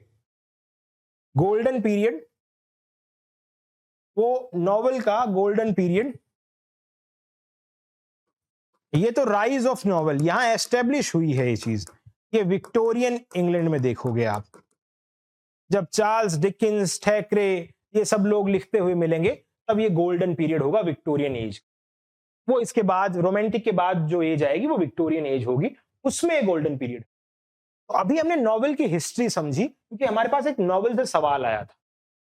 गोल्डन पीरियड, वो नॉवेल का गोल्डन पीरियड, ये तो राइज ऑफ नॉवेल, यहां एस्टेब्लिश हुई है ये चीज। ये विक्टोरियन इंग्लैंड में देखोगे आप, जब चार्ल्स डिकिंस, थैकरे, ये सब लोग लिखते हुए मिलेंगे, तब ये गोल्डन पीरियड होगा, विक्टोरियन एज। वो इसके बाद, रोमांटिक के बाद जो एज आएगी वो विक्टोरियन एज होगी, उसमें गोल्डन पीरियड। तो अभी हमने नॉवेल की हिस्ट्री समझी, क्योंकि हमारे पास एक नॉवेल से सवाल आया था,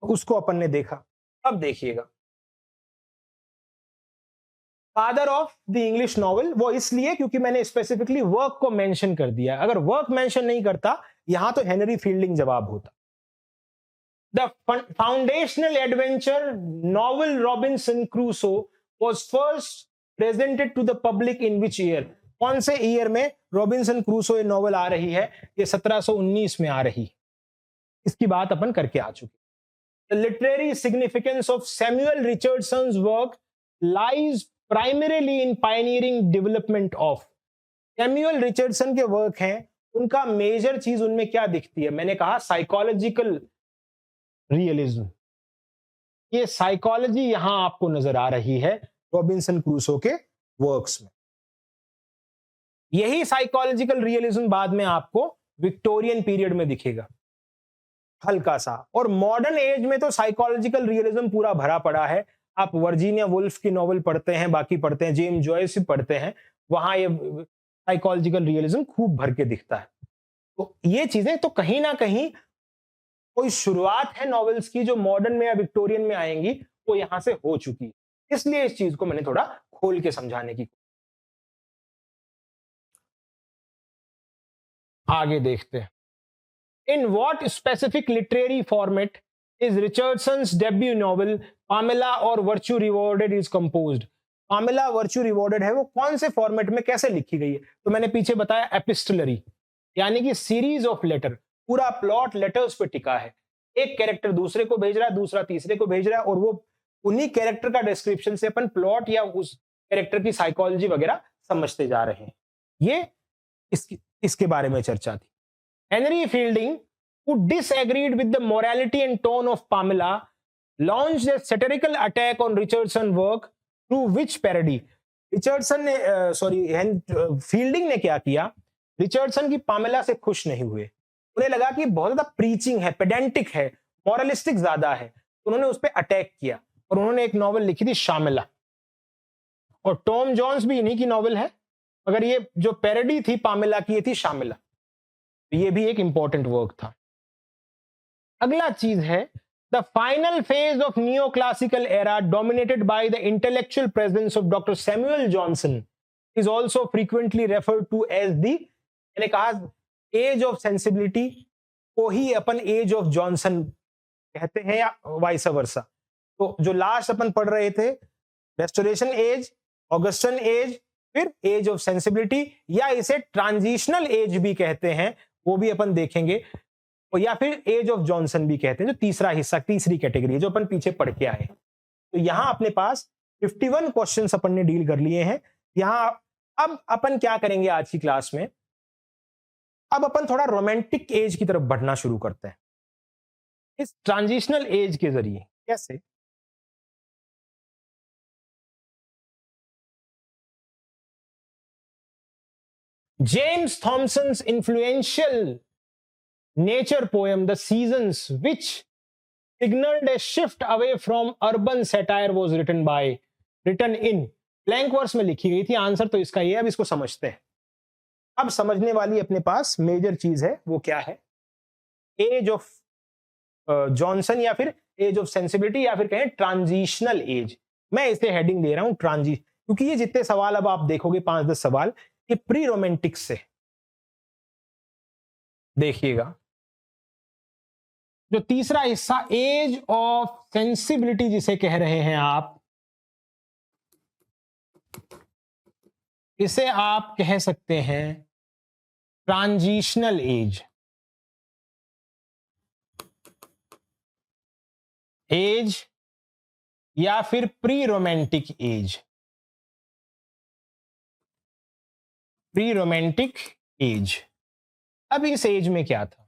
तो उसको अपन ने देखा। अब देखिएगा, father of the English novel, वो इसलिए क्योंकि मैंने स्पेसिफिकली वर्क को मेंशन कर दिया। अगर वर्क मेंशन नहीं करता यहां, तो हेनरी फील्डिंग जवाब होता। The foundational adventure novel Robinson Crusoe was first presented to the public in which year? कौन से ईयर में रॉबिन्सन क्रूसो ये नॉवेल आ रही है? ये 1719 में आ रही। इसकी बात अपन करके आ चुके। The literary significance of Samuel Richardson's work lies primarily in pioneering development of। Samuel Richardson के वर्क हैं, उनका मेजर चीज उनमें क्या दिखती है? मैंने कहा साइकोलॉजिकल रियलिज्म। ये साइकोलॉजी यहां आपको नजर आ रही है रॉबिन्सन क्रूसो के वर्क्स में। यही साइकोलॉजिकल रियलिज्म बाद में आपको विक्टोरियन पीरियड में दिखेगा। हल्का सा। और मॉडर्न एज में तो साइकोलॉजिकल रियलिज्म पूरा भरा पड़ा है। आप वर्जीनिया वुल्फ की नॉवल पढ़ते हैं, बाकी पढ़ते हैं, जेम्स जॉयस भी पढ़ते हैं, वहां ये साइकोलॉजिकल रियलिज्म खूब भर के दिखता है। तो ये चीजें तो कहीं ना कहीं कोई शुरुआत है नॉवेल्स की जो मॉडर्न में या विक्टोरियन में आएंगी, वो यहां से हो चुकी है। इसलिए इस चीज को मैंने थोड़ा खोल के समझाने की। आगे देखते हैं। In what specific literary format is Richardson's debut novel Pamela और virtue rewarded is composed? Pamela virtue rewarded है वो कौन से फॉर्मेट में कैसे लिखी गई है? तो मैंने पीछे बताया एपिस्टलरी, यानी कि सीरीज ऑफ लेटर, पूरा प्लॉट लेटर्स पे टिका है। एक कैरेक्टर दूसरे को भेज रहा है, दूसरा तीसरे को भेज रहा है, और वो उन्हीं कैरेक्टर का डिस्क्रिप्शन से अपन प्लॉट या उस कैरेक्टर की साइकोलॉजी वगैरह समझते जा रहे हैं। ये इसके बारे में चर्चा थी। Henry fielding, who disagreed with the morality and tone of Pamela, launched a satirical attack on Richardson work through which parody? Richardson ने फील्डिंग ने क्या किया? रिचर्डसन की पामेला से खुश नहीं हुए। उन्हें लगा कि बहुत ज्यादा प्रीचिंग है, पेडेंटिक है, मॉरलिस्टिक ज्यादा है। उन्होंने उस पर अटैक किया और उन्होंने एक नॉवल लिखी थी शामिला, और टॉम जॉन्स भी इन्हीं की नॉवल है, मगर ये जो पैरोडी थी पामेला की, ये थी शामिला। ये भी एक इंपॉर्टेंट वर्क था। अगला चीज है, the final phase of neo classical era dominated by the intellectual presence of doctor Samuel Johnson is also frequently referred to as the, मैंने कहा एज ऑफ सेंसिबिलिटी को ही अपन एज ऑफ जॉनसन कहते हैं या वाइस वर्सा। तो जो लास्ट अपन पढ़ रहे थे, रेस्टोरेशन एज, ऑगस्टन एज, फिर एज ऑफ सेंसिबिलिटी, या इसे ट्रांजिशनल एज भी कहते हैं, वो भी अपन देखेंगे, और या फिर एज ऑफ जॉनसन भी कहते हैं, जो तीसरा हिस्सा, तीसरी कैटेगरी है जो अपन पीछे पढ़ के आए। तो यहां अपने पास 51 क्वेश्चंस अपन ने डील कर लिए हैं। यहां अब अपन क्या करेंगे आज की क्लास में, अब अपन थोड़ा रोमांटिक एज की तरफ बढ़ना शुरू करते हैं इस ट्रांजिशनल एज के जरिए। कैसे? James Thomson's influential nature poem The Seasons, which signaled a shift away from urban satire, was written in blank verse में लिखी गई थी। आंसर तो इसका ये है। अब इसको समझते हैं। अब समझने वाली अपने पास मेजर चीज है, वो क्या है? एज ऑफ जॉनसन, या फिर एज ऑफ सेंसिबिलिटी, या फिर कहें ट्रांजिशनल एज। मैं इसे हेडिंग दे रहा हूं क्योंकि ये जितने सवाल अब आप देखोगे 5-10 सवाल, ये प्री रोमांटिक से। देखिएगा जो तीसरा हिस्सा एज ऑफ सेंसिबिलिटी जिसे कह रहे हैं आप, इसे आप कह सकते हैं ट्रांजिशनल एज। एज या फिर pre romantic as. Pre romantic as. अब इस एज में क्या था?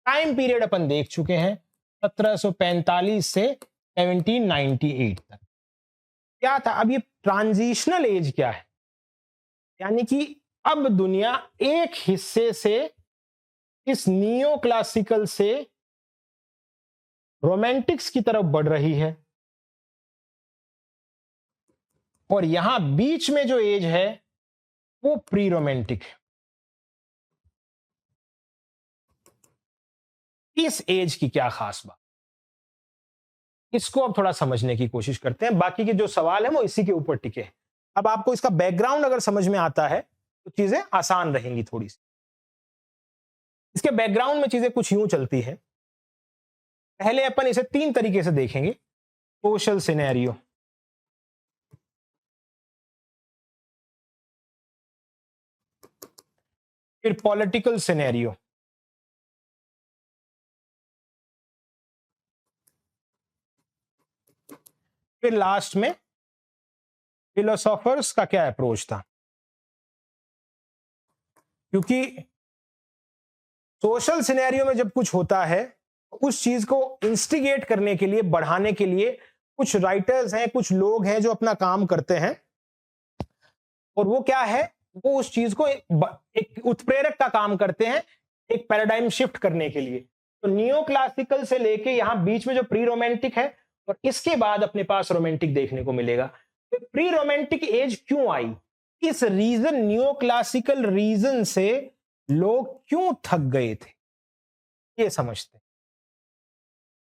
टाइम पीरियड अपन देख चुके हैं 1745 से 1798 तक। क्या था? अब ये ट्रांजिशनल एज क्या है? यानी कि अब दुनिया एक हिस्से से, इस नियो क्लासिकल से रोमांटिक्स की तरफ बढ़ रही है, और यहां बीच में जो एज है वो प्री रोमांटिक है। इस एज की क्या खास बात, इसको अब थोड़ा समझने की कोशिश करते हैं। बाकी के जो सवाल है वो इसी के ऊपर टिके हैं। अब आपको इसका बैकग्राउंड अगर समझ में आता है तो चीजें आसान रहेंगी थोड़ी सी। इसके बैकग्राउंड में चीजें कुछ यूं चलती हैं। पहले अपन इसे 3 तरीके से देखेंगे। सोशल सिनेरियो, फिर पॉलिटिकल सिनेरियो, फिर लास्ट में फिलोसोफर्स का क्या अप्रोच था। क्योंकि सोशल सिनेरियो में जब कुछ होता है, उस चीज को इंस्टिगेट करने के लिए, बढ़ाने के लिए कुछ राइटर्स हैं, कुछ लोग हैं जो अपना काम करते हैं, और वो क्या है, वो उस चीज को एक उत्प्रेरक का काम करते हैं, एक पैराडाइम शिफ्ट करने के लिए। तो नियो क्लासिकल से लेके यहां बीच में जो प्री रोमांटिक है और इसके बाद अपने पास रोमांटिक देखने को मिलेगा। तो प्री रोमांटिक एज क्यों आई, इस रीजन नियो क्लासिकल रीजन से लोग क्यों थक गए थे, ये समझते।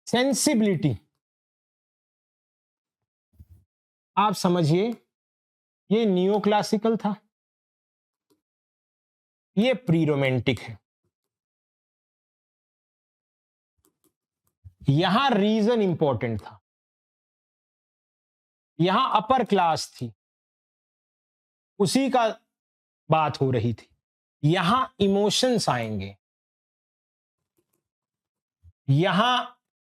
सेंसिबिलिटी, आप समझिए, ये नियो क्लासिकल था, ये प्री रोमांटिक है। यहां रीजन इंपॉर्टेंट था, यहां अपर क्लास थी, उसी का बात हो रही थी। यहां इमोशंस आएंगे, यहां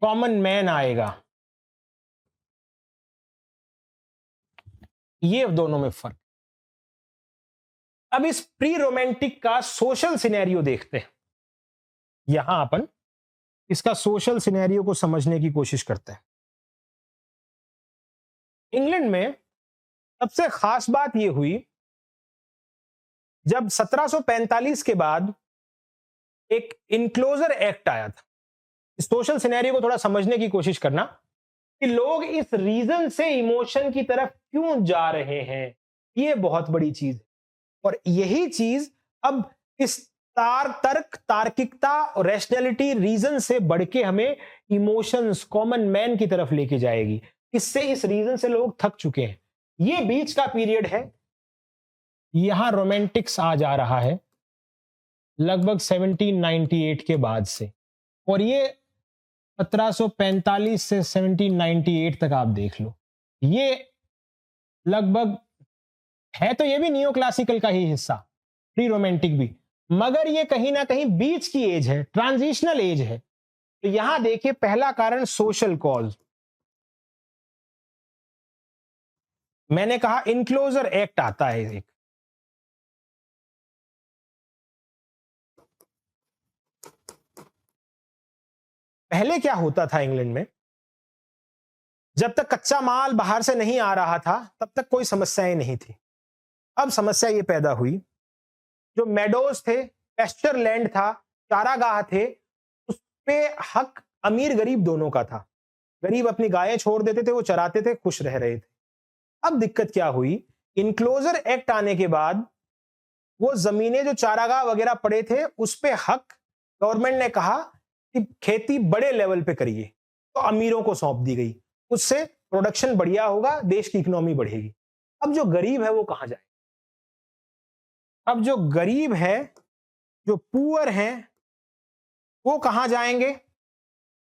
कॉमन मैन आएगा, ये दोनों में फर्क। अब इस प्री रोमांटिक का सोशल सिनेरियो देखते हैं। यहां अपन इसका सोशल सिनेरियो को समझने की कोशिश करते हैं। इंग्लैंड में सबसे खास बात यह हुई जब 1745 के बाद एक इनक्लोजर एक्ट आया था। सोशल सिनेरियो को थोड़ा समझने की कोशिश करना कि लोग इस रीजन से इमोशन की तरफ क्यों जा रहे हैं, यह बहुत बड़ी चीज है। और यही चीज अब इस तर्क, तार्किकता और रैशनैलिटी रीजन से बढ़ के हमें इमोशंस, कॉमन मैन की तरफ लेके जाएगी। इससे इस रीजन से लोग थक चुके हैं। ये बीच का पीरियड है, यहां रोमांटिक्स आ जा रहा है लगभग 1798 के बाद से, और ये 1745 से 1798 तक आप देख लो, ये लगभग है तो ये भी नियो क्लासिकल का ही हिस्सा, प्री रोमांटिक भी, मगर ये कहीं ना कहीं बीच की एज है, ट्रांजिशनल एज है। तो यहां देखिए पहला कारण सोशल कॉज, मैंने कहा इनक्लोजर एक्ट आता है एक, पहले क्या होता था इंग्लैंड में, जब तक कच्चा माल बाहर से नहीं आ रहा था तब तक कोई समस्याएं नहीं थी। अब समस्या ये पैदा हुई, जो मेडोज थे, पेस्चर लैंड था, चारागाह थे, उस पे हक अमीर गरीब दोनों का था। गरीब अपनी गायें छोड़ देते थे, वो चराते थे, खुश रह रहे थे। अब दिक्कत क्या हुई, इनक्लोजर एक्ट आने के बाद वो जमीनें जो चारागाह वगैरह पड़े थे उस पे हक गवर्नमेंट ने कहा कि खेती बड़े लेवल पे करिए, तो अमीरों को सौंप दी गई। उससे प्रोडक्शन बढ़िया होगा, देश की इकोनॉमी बढ़ेगी। अब जो गरीब है वो कहां जाए, अब जो गरीब है, जो पुअर हैं, वो कहां जाएंगे।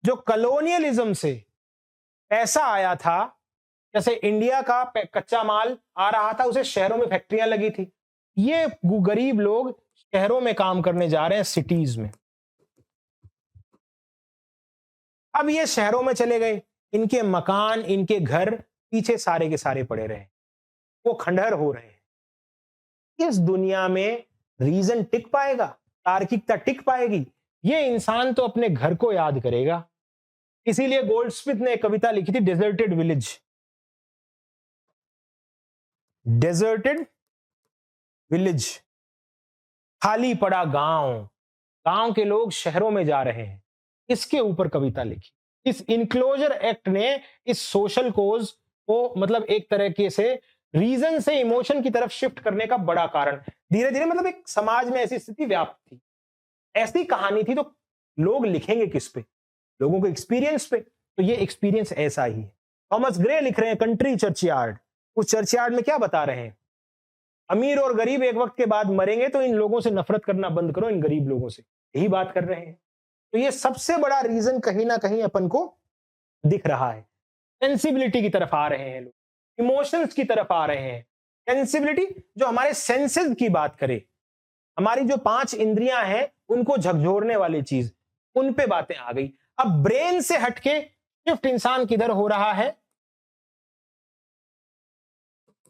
जो कॉलोनियलिज्म से पैसा आया था, जैसे इंडिया का कच्चा माल आ रहा था, उसे शहरों में फैक्ट्रियां लगी थी, ये गरीब लोग शहरों में काम करने जा रहे हैं, सिटीज में। अब ये शहरों में चले गए, इनके मकान, इनके घर पीछे सारे के सारे पड़े रहे, वो खंडहर हो रहे हैं। इस दुनिया में रीजन टिक पाएगा, तार्किकता टिक पाएगी, ये इंसान तो अपने घर को याद करेगा। इसीलिए गोल्डस्मिथ ने एक कविता लिखी थी, डेजर्टेड विलेज, डेजर्टेड विलेज, खाली पड़ा गांव, गांव के लोग शहरों में जा रहे हैं, इसके ऊपर कविता लिखी। इस इनक्लोजर एक्ट ने इस सोशल कोज को मतलब एक तरीके से रीजन से इमोशन की तरफ शिफ्ट करने का बड़ा कारण, धीरे धीरे मतलब एक समाज में ऐसी स्थिति व्याप्त थी, ऐसी कहानी थी, तो लोग लिखेंगे किस पे, लोगों के एक्सपीरियंस पे। तो ये एक्सपीरियंस ऐसा ही है। थॉमस ग्रे लिख रहे हैं कंट्री चर्चयार्ड, उस चर्चयार्ड में क्या बता रहे हैं, अमीर और गरीब एक वक्त के बाद मरेंगे, तो इन लोगों से नफरत करना बंद करो, इन गरीब लोगों से, यही बात कर रहे हैं। तो ये सबसे बड़ा रीजन कहीं ना कहीं अपन को दिख रहा है। सेंसिबिलिटी की तरफ आ रहे हैं लोग, इमोशंस की तरफ आ रहे हैं। सेंसिबिलिटी जो हमारे सेंसेस की बात करे, हमारी जो 5 इंद्रियां हैं उनको झकझोरने वाली चीज, उन पे बातें आ गई। अब ब्रेन से हटके शिफ्ट इंसान किधर हो रहा है,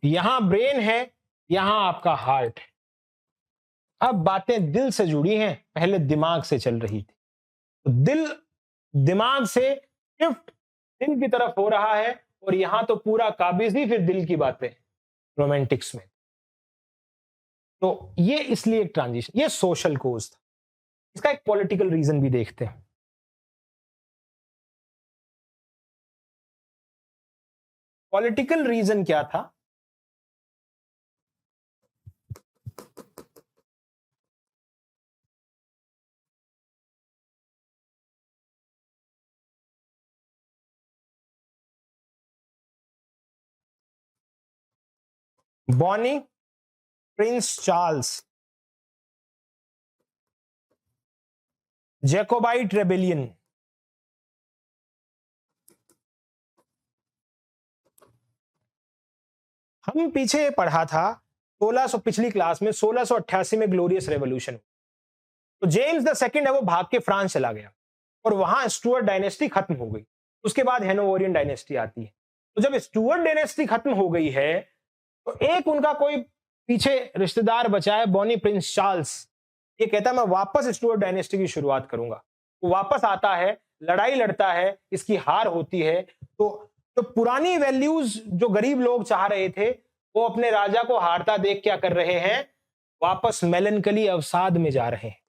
यहां ब्रेन है, यहां आपका हार्ट है। अब बातें दिल से जुड़ी हैं, पहले दिमाग से चल रही थी, तो दिल दिमाग से शिफ्ट दिल की तरफ हो रहा है, और यहां तो पूरा काबिज ही फिर दिल की बातें रोमांटिक्स में। तो ये इसलिए एक ट्रांजिशन, ये सोशल कोज था। इसका एक पॉलिटिकल रीजन भी देखते हैं। पॉलिटिकल रीजन क्या था? Bonnie Prince Charles, Jacobite rebellion, हम पीछे पढ़ा था 1600 पिछली क्लास में 1688 में ग्लोरियस रेवोल्यूशन। तो जेम्स द सेकंड है वो भाग के फ्रांस चला गया और वहां स्टुअर्ट डायनेस्टी खत्म हो गई। उसके बाद हेनोवरियन डायनेस्टी आती है। तो जब स्टुअर्ट डायनेस्टी खत्म हो गई है तो एक उनका कोई पीछे रिश्तेदार बचा है, बॉनी प्रिंस चार्ल्स। ये कहता है मैं वापस स्टुअर्ट डायनेस्टी की शुरुआत करूंगा। वो वापस आता है, लड़ाई लड़ता है, इसकी हार होती है। तो पुरानी वैल्यूज जो गरीब लोग चाह रहे थे वो अपने राजा को हारता देख क्या कर रहे हैं, वापस मेलनकली अवसाद में जा रहे हैं।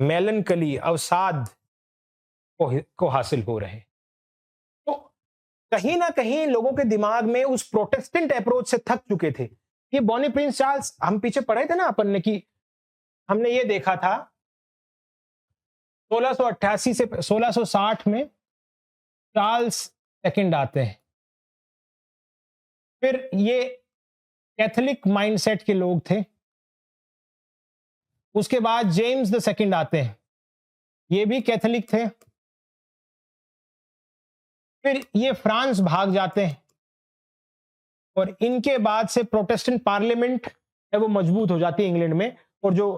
मेलनकली अवसाद को हासिल हो रहे हैं। तो कहीं ना कहीं लोगों के दिमाग में उस प्रोटेस्टेंट अप्रोच से थक चुके थे। ये बॉनी प्रिंस चार्ल्स हम पीछे पढ़े थे ना अपन ने कि हमने ये देखा था 1688 से 1660 में चार्ल्स सेकंड आते हैं। फिर ये कैथोलिक माइंडसेट के लोग थे। उसके बाद जेम्स द सेकंड आते हैं, ये भी कैथोलिक थे। फिर ये फ्रांस भाग जाते हैं और इनके बाद से प्रोटेस्टेंट पार्लियामेंट है वो मजबूत हो जाती है इंग्लैंड में, और जो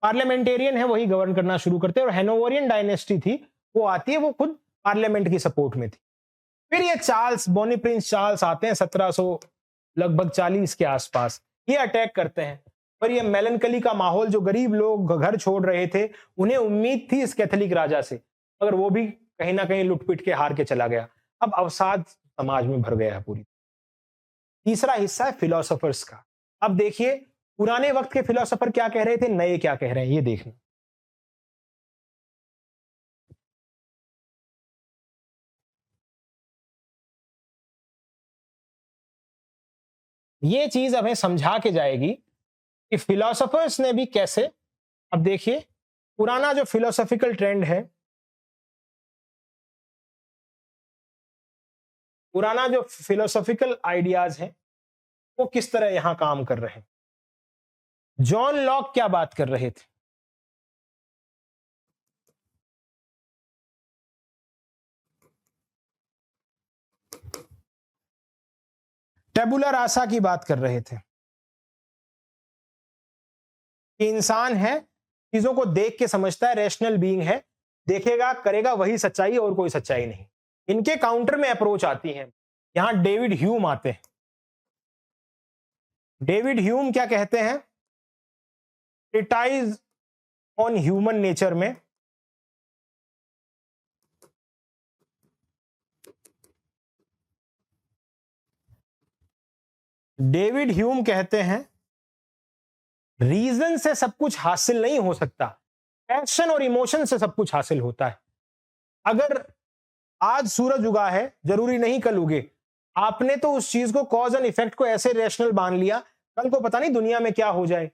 पार्लियामेंटेरियन है वही गवर्न करना शुरू करते हैं। और हेनोवरियन डायनेस्टी थी वो आती है, वो खुद पार्लियामेंट की सपोर्ट में थी। फिर ये चार्ल्स, बॉनी प्रिंस चार्ल्स आते हैं 1700 लगभग 40 के आसपास। ये अटैक करते हैं पर ये मेलनकली का माहौल, जो गरीब लोग घर छोड़ रहे थे उन्हें उम्मीद थी इस कैथोलिक राजा से, मगर वो भी कहीं ना कहीं लुटपिट के हार के चला गया। अब अवसाद समाज में भर गया है पूरी। तीसरा हिस्सा है फिलोसोफर्स का। अब देखिए पुराने वक्त के फिलोसोफर क्या कह रहे थे, नए क्या कह रहे हैं, ये देखना। ये चीज हमें समझा के जाएगी कि फिलोसोफर्स ने भी कैसे। अब देखिए पुराना जो फिलोसॉफिकल ट्रेंड है, पुराना जो फिलोसॉफिकल आइडियाज है वो किस तरह यहां काम कर रहे हैं। जॉन लॉक क्या बात कर रहे थे? टेबुला रासा की बात कर रहे थे कि इंसान है, चीजों को देख के समझता है, रैशनल बीइंग है, देखेगा करेगा वही सच्चाई और कोई सच्चाई नहीं। इनके काउंटर में अप्रोच आती है। यहां डेविड ह्यूम आते हैं। डेविड ह्यूम क्या कहते हैं? ट्रीटाइज ऑन ह्यूमन नेचर में डेविड ह्यूम कहते हैं रीजन से सब कुछ हासिल नहीं हो सकता, पैशन और इमोशन से सब कुछ हासिल होता है। अगर आज सूरज उगा है जरूरी नहीं कल उगे। आपने तो उस चीज को, कॉज एंड इफेक्ट को ऐसे रैशनल मान लिया, कल को पता नहीं दुनिया में क्या हो जाए।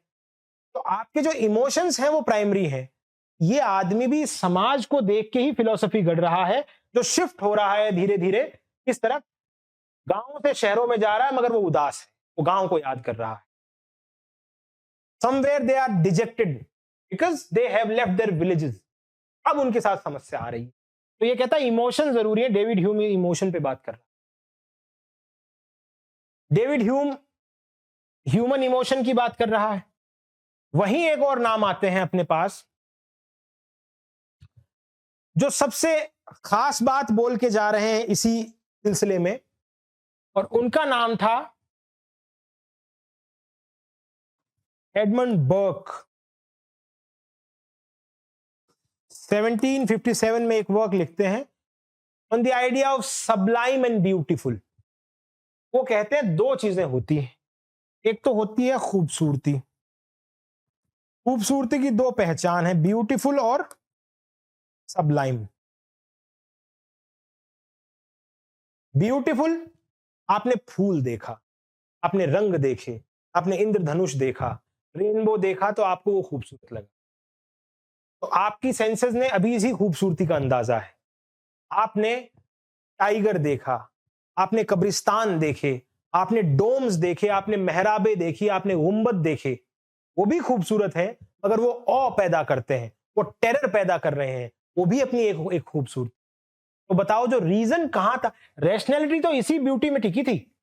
तो आपके जो इमोशंस हैं वो प्राइमरी हैं। ये आदमी भी समाज को देख के ही फिलॉसफी गढ़ रहा है, जो शिफ्ट हो रहा है धीरे धीरे इस तरह, गांवों से शहरों में जा रहा है मगर वो उदास है, वो गांव को याद कर रहा है। Somewhere they are dejected because they have left their villages. अब उनके साथ समस्या आ रही है। तो ये कहता है इमोशन जरूरी है। डेविड ह्यूम इमोशन पे बात कर रहा है। डेविड ह्यूम ह्यूमन इमोशन की बात कर रहा है। वहीं एक और नाम आते हैं अपने पास जो सबसे खास बात बोल के जा रहे हैं इसी सिलसिले में, और उनका नाम था एडमंड बर्क। 1757 में एक वर्क लिखते हैं on the idea of Sublime and beautiful. वो कहते हैं दो चीजें होती हैं, एक तो होती है खूबसूरती। खूबसूरती की दो पहचान है, ब्यूटीफुल और सबलाइम। ब्यूटीफुल, आपने फूल देखा, आपने रंग देखे, आपने इंद्रधनुष देखा, रेनबो देखा तो आपको वो खूबसूरत लगा। तो आपकी सेंसेस ने अभी इसी खूबसूरती का अंदाजा है। आपने टाइगर देखा, आपने कब्रिस्तान देखे, आपने डोम्स देखे, आपने मेहराबे देखी, आपने गुंबद देखे, वो भी खूबसूरत है, मगर वो ऑ पैदा करते हैं, वो टेरर पैदा कर रहे हैं, वो भी अपनी एक खूबसूरती। तो बताओ जो रीजन कहां था? रैशनैलिटी तो इसी ब्यूटी में टिकी थी।